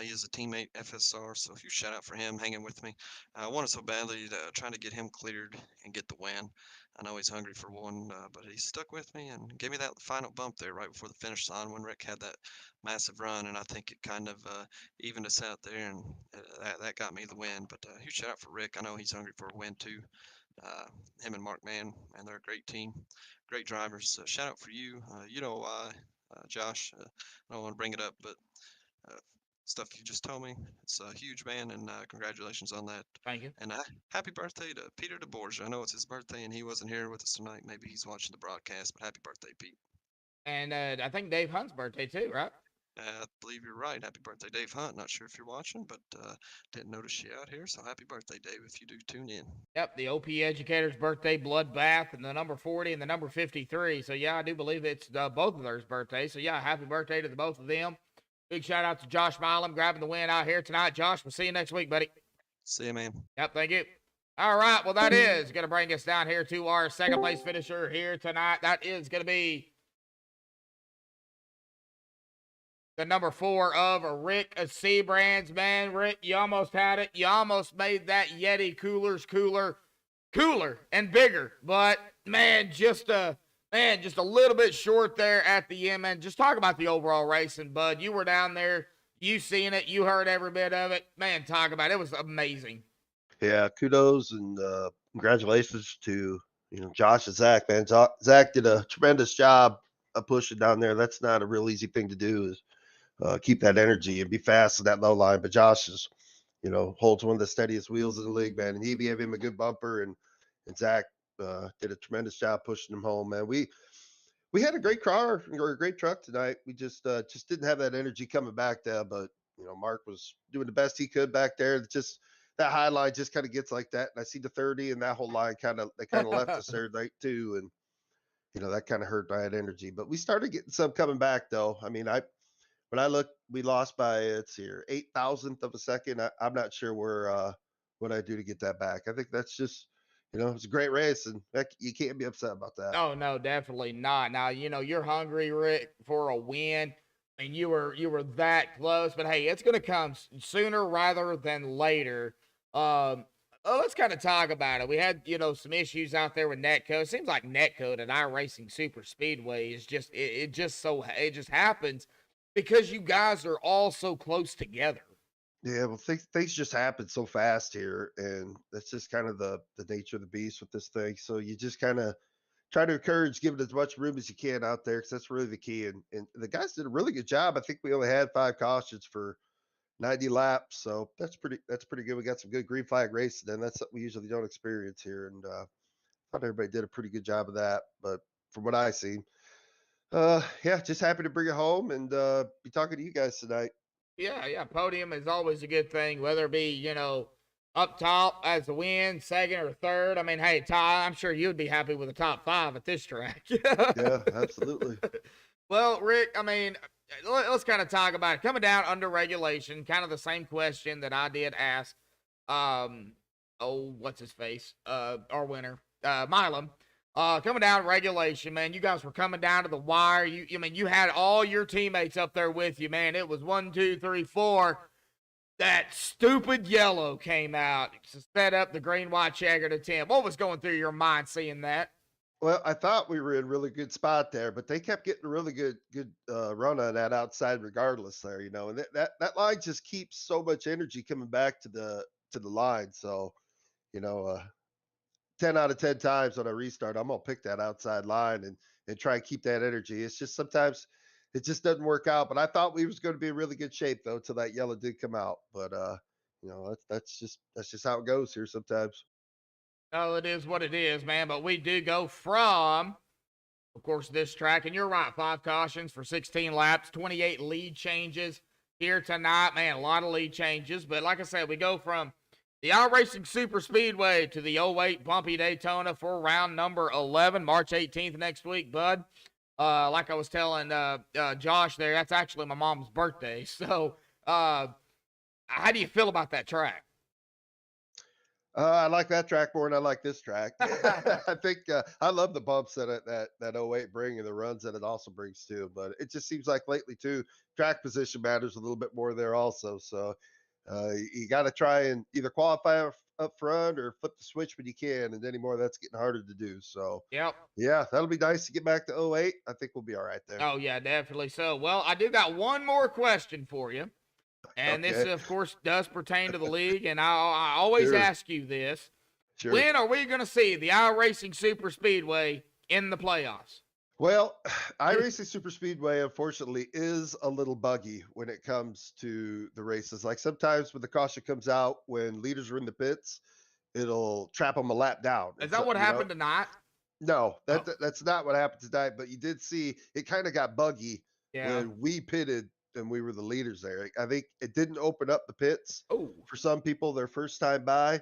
He is a teammate, FSR, so a huge shout out for him hanging with me. I wanted so badly to trying to get him cleared and get the win. I know he's hungry for one, but he stuck with me and gave me that final bump there right before the finish line when Rick had that massive run, and I think it kind of evened us out there, and that got me the win. But huge shout out for Rick. I know he's hungry for a win too. Him and Mark Mann, and they're a great team, great drivers. Shout out for you. You know why, Josh? I don't want to bring it up, but stuff you just told me, it's a huge, man, and congratulations on that. Thank you. And happy birthday to Peter DeBorgia. I know it's his birthday, and he wasn't here with us tonight. Maybe he's watching the broadcast, but happy birthday, Pete. And I think Dave Hunt's birthday too, right? I believe you're right. Happy birthday, Dave Hunt. Not sure if you're watching, but didn't notice you out here. So happy birthday, Dave, if you do tune in. Yep, the OP Educator's birthday, Bloodbath, and the number 40 and the number 53. So, yeah, I do believe it's both of theirs birthdays. So, yeah, happy birthday to the both of them. Big shout out to Josh Milam grabbing the win out here tonight. Josh, we'll see you next week, buddy. See you, man. Yep, thank you. All right, well, that is going to bring us down here to our second place finisher here tonight. That is going to be the number 4 of Rick Seabrands. Man, Rick, you almost had it. You almost made that Yeti coolers cooler and bigger. But, man, just a little bit short there at the end, man. Just talk about the overall racing, bud. You were down there. You seen it. You heard every bit of it. Man, talk about it. It was amazing. Yeah, kudos and congratulations to Josh and Zach, man. Zach did a tremendous job of pushing down there. That's not a real easy thing to do, is keep that energy and be fast in that low line. But Josh is, holds one of the steadiest wheels in the league, man. And he gave him a good bumper, and Zach did a tremendous job pushing him home, man. We had a great car or a great truck tonight. We just didn't have that energy coming back there. But Mark was doing the best he could back there. Just that high line just kind of gets like that. And I see the 30 and that whole line kind of left us there night too. And that kind of hurt my energy. But we started getting some coming back though. I mean, when I look, we lost by 8,000th of a second. I'm not sure what I do to get that back. I think that's just it's a great race, and you can't be upset about that. Oh no, definitely not. Now you're hungry, Rick, for a win, and you were that close. But hey, it's gonna come sooner rather than later. Let's kind of talk about it. We had some issues out there with Netcode. It seems like Netcode at iRacing Superspeedway is just it just happens because you guys are all so close together. Yeah, well, things just happen so fast here, and that's just kind of the nature of the beast with this thing. So you just kind of try to encourage, give it as much room as you can out there, because that's really the key. And the guys did a really good job. I think we only had 5 cautions for 90 laps, so that's pretty good. We got some good green flag racing, and that's something we usually don't experience here. And I thought everybody did a pretty good job of that. But from what I see, yeah, just happy to bring it home and be talking to you guys tonight. Yeah. Podium is always a good thing, whether it be, up top as the win, second or third. I mean, hey, Ty, I'm sure you'd be happy with a top 5 at this track. Yeah, absolutely. Well, Rick, I mean, let's kind of talk about it. Coming down under regulation, kind of the same question that I did ask, what's his face? Our winner, Milam. Coming down regulation, man, you guys were coming down to the wire. You had all your teammates up there with you, man. It was 1, 2, 3, 4. That stupid yellow came out to set up the green, white checkered attempt. What was going through your mind seeing that? Well, I thought we were in a really good spot there, but they kept getting a really good run on that outside regardless there, and that line just keeps so much energy coming back to the line. So, you know, 10 out of 10 times when I restart, I'm gonna pick that outside line and try and keep that energy. It's just sometimes it just doesn't work out. But I thought we was going to be in really good shape though till that yellow did come out. But that's just how it goes here sometimes. Oh, it is what it is, man. But we do go from, of course, this track, and you're right, 5 cautions for 16 laps, 28 lead changes here tonight, man. A lot of lead changes, but like I said, we go from the iRacing Superspeedway to the 08 Bumpy Daytona for round number 11, March 18th next week, bud. Like I was telling Josh there, that's actually my mom's birthday. So, how do you feel about that track? I like that track more than I like this track. I think I love the bumps that 08 bring and the runs that it also brings too. But it just seems like lately too, track position matters a little bit more there also. So you got to try and either qualify up front or flip the switch when you can. And anymore, that's getting harder to do. So Yep. yeah, that'll be nice to get back to 08. I think we'll be all right there. Oh, yeah, definitely so. Well, I do got one more question for you. And Okay. this, of course, does pertain to the league. And I always Sure. ask you this. Sure. When are we going to see the iRacing Superspeedway in the playoffs? Well, iRacing Superspeedway, unfortunately, is a little buggy when it comes to the races. Like sometimes when the caution comes out, when leaders are in the pits, it'll trap them a lap down. Is that what happened tonight? No, that's not what happened tonight. But you did see it kind of got buggy Yeah. when we pitted and we were the leaders there. I think it didn't open up the pits Oh, for some people their first time by.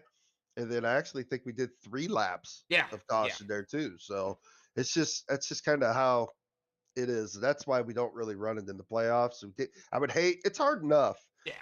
And then I actually think we did 3 laps yeah. of caution there too. So that's just kind of how it is. That's why we don't really run it in the playoffs. I would hate, it's hard enough Yeah.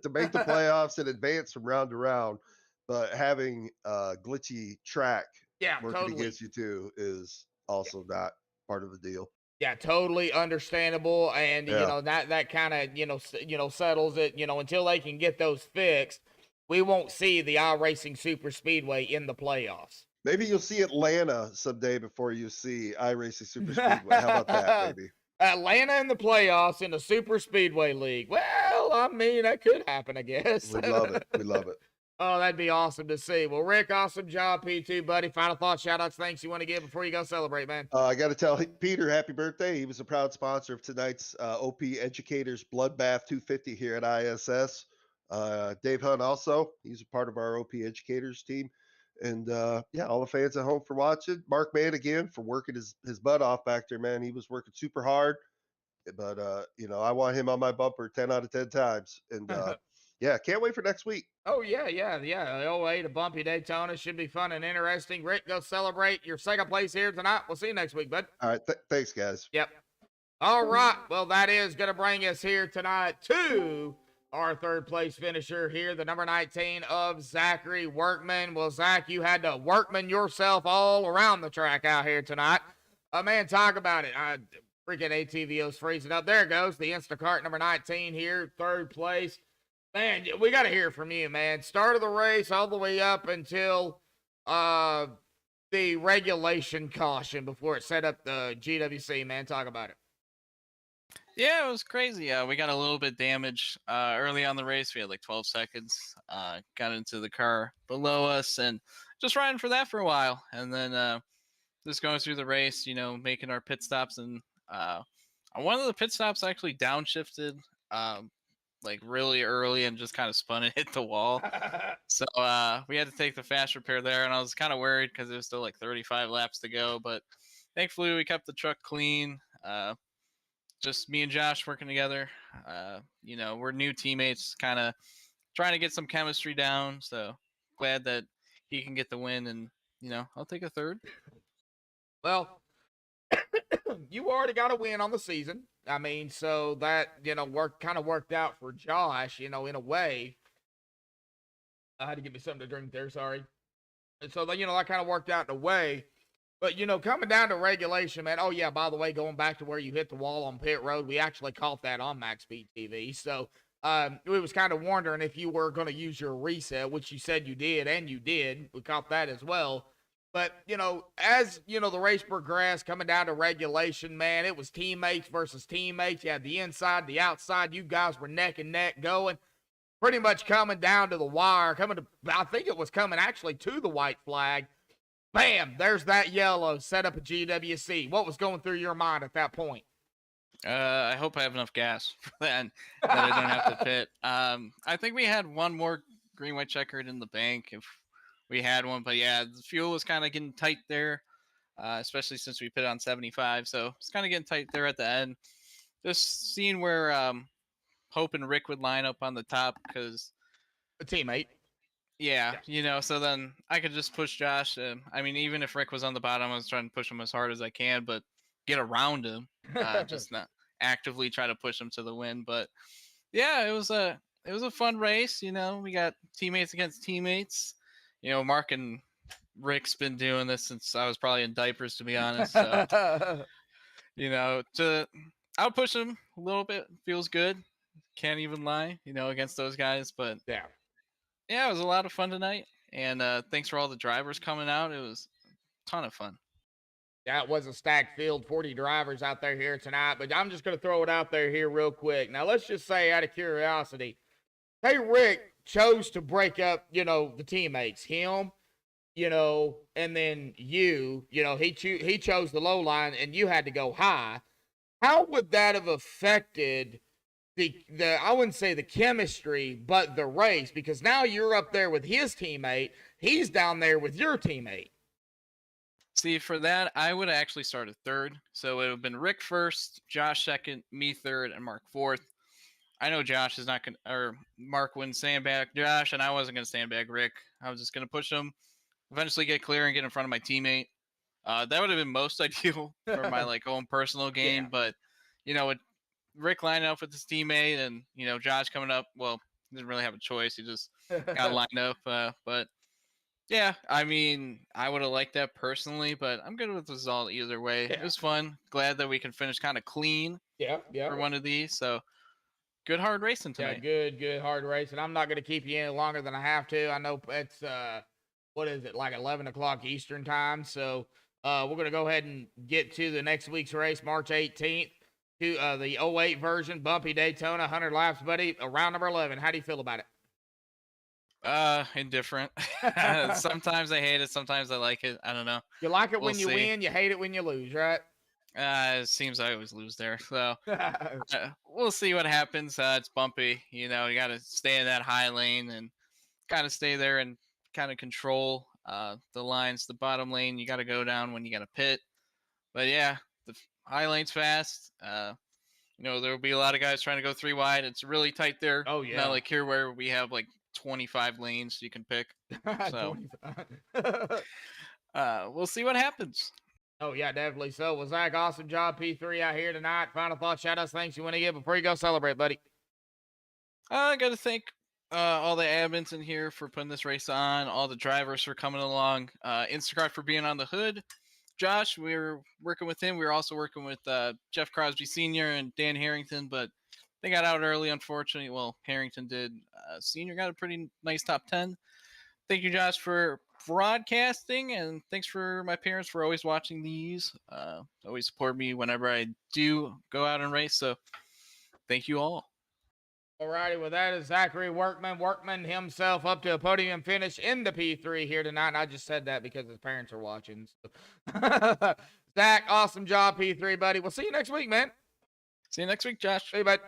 to make the playoffs and advance from round to round, but having a glitchy track Yeah, working totally. against you too is also not part of the deal. Yeah, totally understandable, and Yeah. that kind of settles it. Until they can get those fixed, we won't see the iRacing Super Speedway in the playoffs. Maybe you'll see Atlanta someday before you see iRacing Super Speedway. How about that, maybe? Atlanta in the playoffs in the Super Speedway League. Well, I mean, that could happen, I guess. We love it. We love it. Oh, that'd be awesome to see. Well, Rick, awesome job, P2, buddy. Final thoughts, shout-outs, thanks you want to give before you go celebrate, man? I got to tell Peter happy birthday. He was a proud sponsor of tonight's OP Educators Bloodbath 250 here at ISS. Dave Hunt also, he's a part of our OP Educators team. And yeah, all the fans at home for watching. Mark Mann again for working his butt off back there, man. He was working super hard. But I want him on my bumper 10 out of 10 times. And yeah, can't wait for next week. Oh, yeah. The 08 to Bumpy Daytona should be fun and interesting. Rick, go celebrate your second place here tonight. We'll see you next week, bud. All right. Thanks, guys. Yep. All right. Well, that is going to bring us here tonight to our third place finisher here, the number 19 of Zachary Workman. Well, Zach, you had to workman yourself all around the track out here tonight. Man, talk about it. Freaking ATVO's freezing up. There it goes. The Instacart number 19 here, third place. Man, we got to hear from you, man. Start of the race all the way up until the regulation caution before it set up the GWC, man. Talk about it. Yeah, it was crazy. We got a little bit damaged early on the race. We had like 12 seconds. Got into the car below us and just riding for that for a while. And then just going through the race, making our pit stops. And one of the pit stops actually downshifted like really early and just kind of spun and hit the wall. So we had to take the fast repair there, and I was kind of worried because there was still like 35 laps to go, but thankfully we kept the truck clean. Just me and Josh working together. We're new teammates, kind of trying to get some chemistry down, so glad that he can get the win, and I'll take a third. Well, you already got a win on the season. I mean, so that, worked out for Josh, in a way. I had to give me something to drink there, sorry. And so, that kind of worked out in a way. But, coming down to regulation, man, oh, yeah, by the way, going back to where you hit the wall on pit road, we actually caught that on MaxspeedTV. So, we was kind of wondering if you were going to use your reset, which you said you did, and you did. We caught that as well. But, as, the race progressed, coming down to regulation, man, it was teammates versus teammates. You had the inside, the outside. You guys were neck and neck going. Pretty much coming down to the wire. I think it was coming actually to the white flag. Bam, there's that yellow, set up a GWC. What was going through your mind at that point? I hope I have enough gas for that I don't have to pit. I think we had one more green, white checkered in the bank if we had one, but yeah, the fuel was kind of getting tight there, especially since we pit on 75. So it's kind of getting tight there at the end. Just seeing where Hope and Rick would line up on the top because a teammate. Yeah, so then I could just push Josh. I mean, even if Rick was on the bottom, I was trying to push him as hard as I can, but get around him, just not actively try to push him to the win. But yeah, it was a fun race. We got teammates against teammates. Mark and Rick's been doing this since I was probably in diapers, to be honest. So, to outpush them a little bit feels good. Can't even lie, against those guys. But yeah, it was a lot of fun tonight. And thanks for all the drivers coming out. It was a ton of fun. Yeah, it was a stacked field, 40 drivers out there here tonight. But I'm just going to throw it out there here real quick. Now, let's just say out of curiosity, hey, Rick chose to break up, the teammates, him, and then you, he chose the low line and you had to go high. How would that have affected the I wouldn't say the chemistry, but the race? Because now you're up there with his teammate. He's down there with your teammate. See, for that, I would have actually started third. So it would have been Rick first, Josh second, me third, and Mark fourth. I know Josh is not going to, or Mark wouldn't sandbag Josh, and I wasn't going to sandbag Rick. I was just going to push him, eventually get clear and get in front of my teammate. That would have been most ideal for my like own personal game, Yeah. but with Rick lining up with his teammate and Josh coming up, well, he didn't really have a choice. He just got lined up. But yeah, I mean, I would have liked that personally, but I'm good with the result either way. It was fun. Glad that we can finish kind of clean Yeah. for one of these. So good hard racing tonight. Yeah, good hard racing. I'm not going to keep you any longer than I have to. I know it's what is it, like 11 o'clock Eastern time. So we're going to go ahead and get to the next week's race, March 18th, to the 08 version, Bumpy Daytona, 100 laps, buddy. Round number 11. How do you feel about it? Indifferent. Sometimes I hate it. Sometimes I like it. I don't know. You like it We'll when you see. win. You hate it when you lose, right? It seems I always lose there. So we'll see what happens. It's bumpy. You got to stay in that high lane and kind of stay there and kind of control the lines. The bottom lane, you got to go down when you got to pit. But yeah, the high lane's fast. There will be a lot of guys trying to go 3 wide. It's really tight there. Oh, yeah. Not like here where we have like 25 lanes you can pick. So we'll see what happens. Oh, yeah, definitely so. Well, Zach, awesome job, P3 out here tonight. Final thoughts, shout-outs, thanks you want to give before you go celebrate, buddy. I got to thank all the admins in here for putting this race on, all the drivers for coming along, Instacart for being on the hood. Josh, we were working with him. We were also working with Jeff Crosby Sr. and Dan Harrington, but they got out early, unfortunately. Well, Harrington did. Senior got a pretty nice top 10. Thank you, Josh, for broadcasting, and thanks for my parents for always watching these. Always support me whenever I do go out and race, so thank you all. Alrighty, well, that is Zachary Workman himself up to a podium finish in the P3 here tonight, and I just said that because his parents are watching. So. Zach, awesome job, P3, buddy. We'll see you next week, man. See you next week, Josh. See you, bud.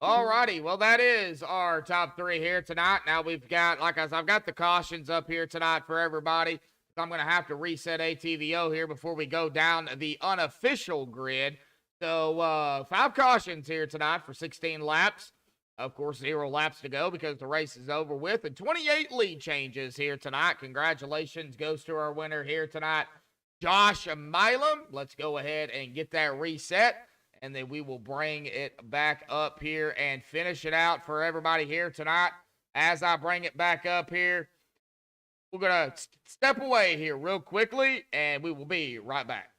Alrighty, well, that is our top 3 here tonight. Now we've got, like I said, I've got the cautions up here tonight for everybody. So I'm going to have to reset ATVO here before we go down the unofficial grid. So 5 cautions here tonight for 16 laps. Of course, 0 laps to go because the race is over with. And 28 lead changes here tonight. Congratulations goes to our winner here tonight, Josh Milam. Let's go ahead and get that reset. And then we will bring it back up here and finish it out for everybody here tonight. As I bring it back up here, we're going to step away here real quickly, and we will be right back.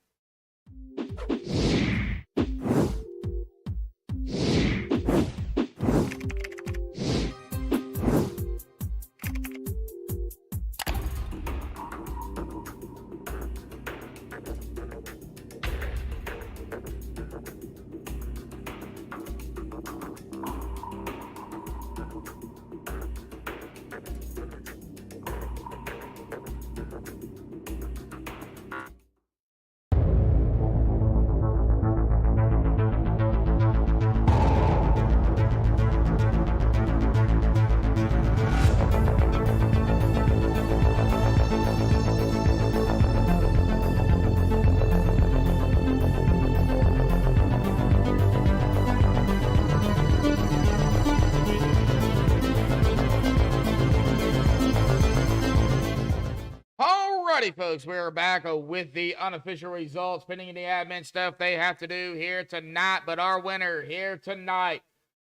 Alrighty, folks, we're back with the unofficial results, pending the admin stuff they have to do here tonight. But our winner here tonight,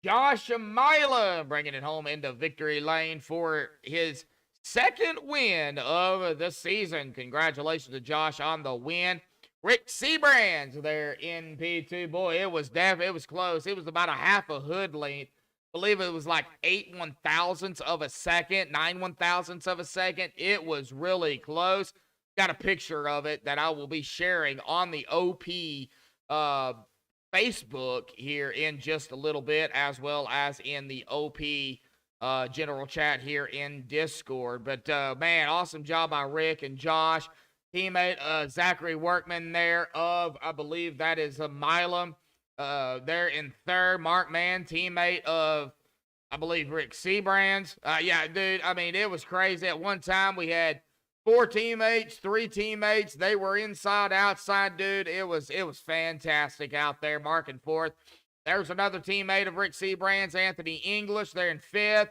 Josh Mila, bringing it home into victory lane for his 2nd win of the season. Congratulations to Josh on the win. Rick Seabrands there in P2. Boy, it was close. It was about a half a hood length. I believe it was like 8 1,000ths of a second, 9 1,000ths of a second. It was really close. Got a picture of it that I will be sharing on the OP Facebook here in just a little bit, as well as in the OP general chat here in Discord. But, man, awesome job by Rick and Josh. Teammate Zachary Workman there of, I believe that is Milam. There in 3rd, Mark Mann, teammate of, I believe, Rick Seabrands. Yeah, dude, I mean, it was crazy. At one time, we had 4 teammates, 3 teammates. They were inside, outside, dude. It was fantastic out there, Mark and 4th. There's another teammate of Rick Seabrand's, Anthony English. They're in 5th.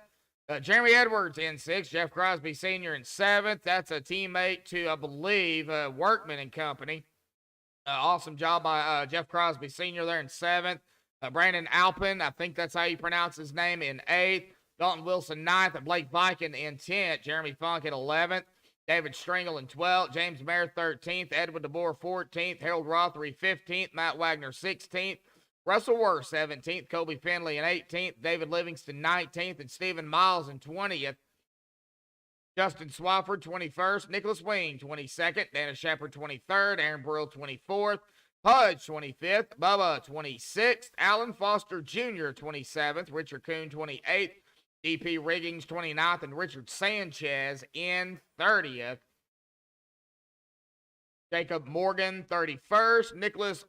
Jeremy Edwards in 6th. Jeff Crosby Sr. in 7th. That's a teammate to, I believe, Workman and Company. Awesome job by Jeff Crosby Sr. there in 7th. Brandon Alpin, I think that's how you pronounce his name, in 8th. Dalton Wilson 9th. And Blake Viking in 10th. Jeremy Funk at 11th. David Stringle in 12th. James Mayer 13th. Edwin DeBoer 14th. Harold Rothery 15th. Matt Wagner 16th. Russell Worth 17th. Kobe Finley in 18th. David Livingston 19th. And Stephen Miles in 20th. Justin Swafford 21st. Nicholas Wing 22nd. Dana Shepard 23rd. Aaron Brill 24th. Pudge 25th. Bubba 26th. Alan Foster Jr. 27th. Richard Kuhn 28th. DP Riggins 29th. And Richard Sanchez in 30th. Jacob Morgan 31st. Nicholas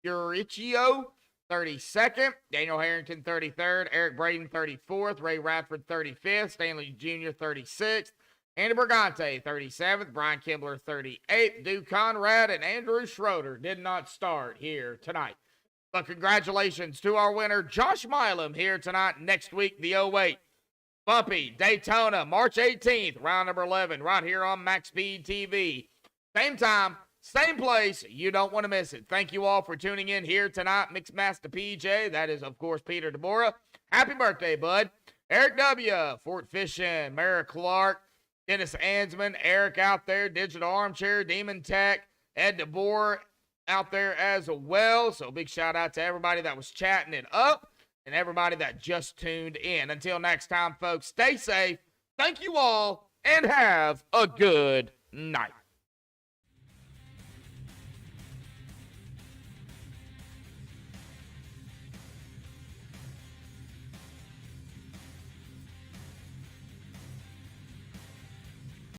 Uricchio 32nd. Daniel Harrington 33rd. Eric Braden 34th. Ray Radford 35th. Stanley Jr. 36th. Andy Bergante 37th. Brian Kimbler 38th. Duke Conrad and Andrew Schroeder did not start here tonight. But congratulations to our winner, Josh Milam, here tonight. Next week, the 08 Bumpy Daytona, March 18th, round number 11, right here on MaxspeedTV. Same time, same place. You don't want to miss it. Thank you all for tuning in here tonight. Mixmaster PJ, that is, of course, Peter DeBora. Happy birthday, bud. Eric W., Fort Fishing, Mara Clark, Dennis Ansman, Eric out there, Digital Armchair, Demon Tech, Ed DeBoer out there as well. So big shout out to everybody that was chatting it up and everybody that just tuned in. Until next time, folks, stay safe. Thank you all and have a good night.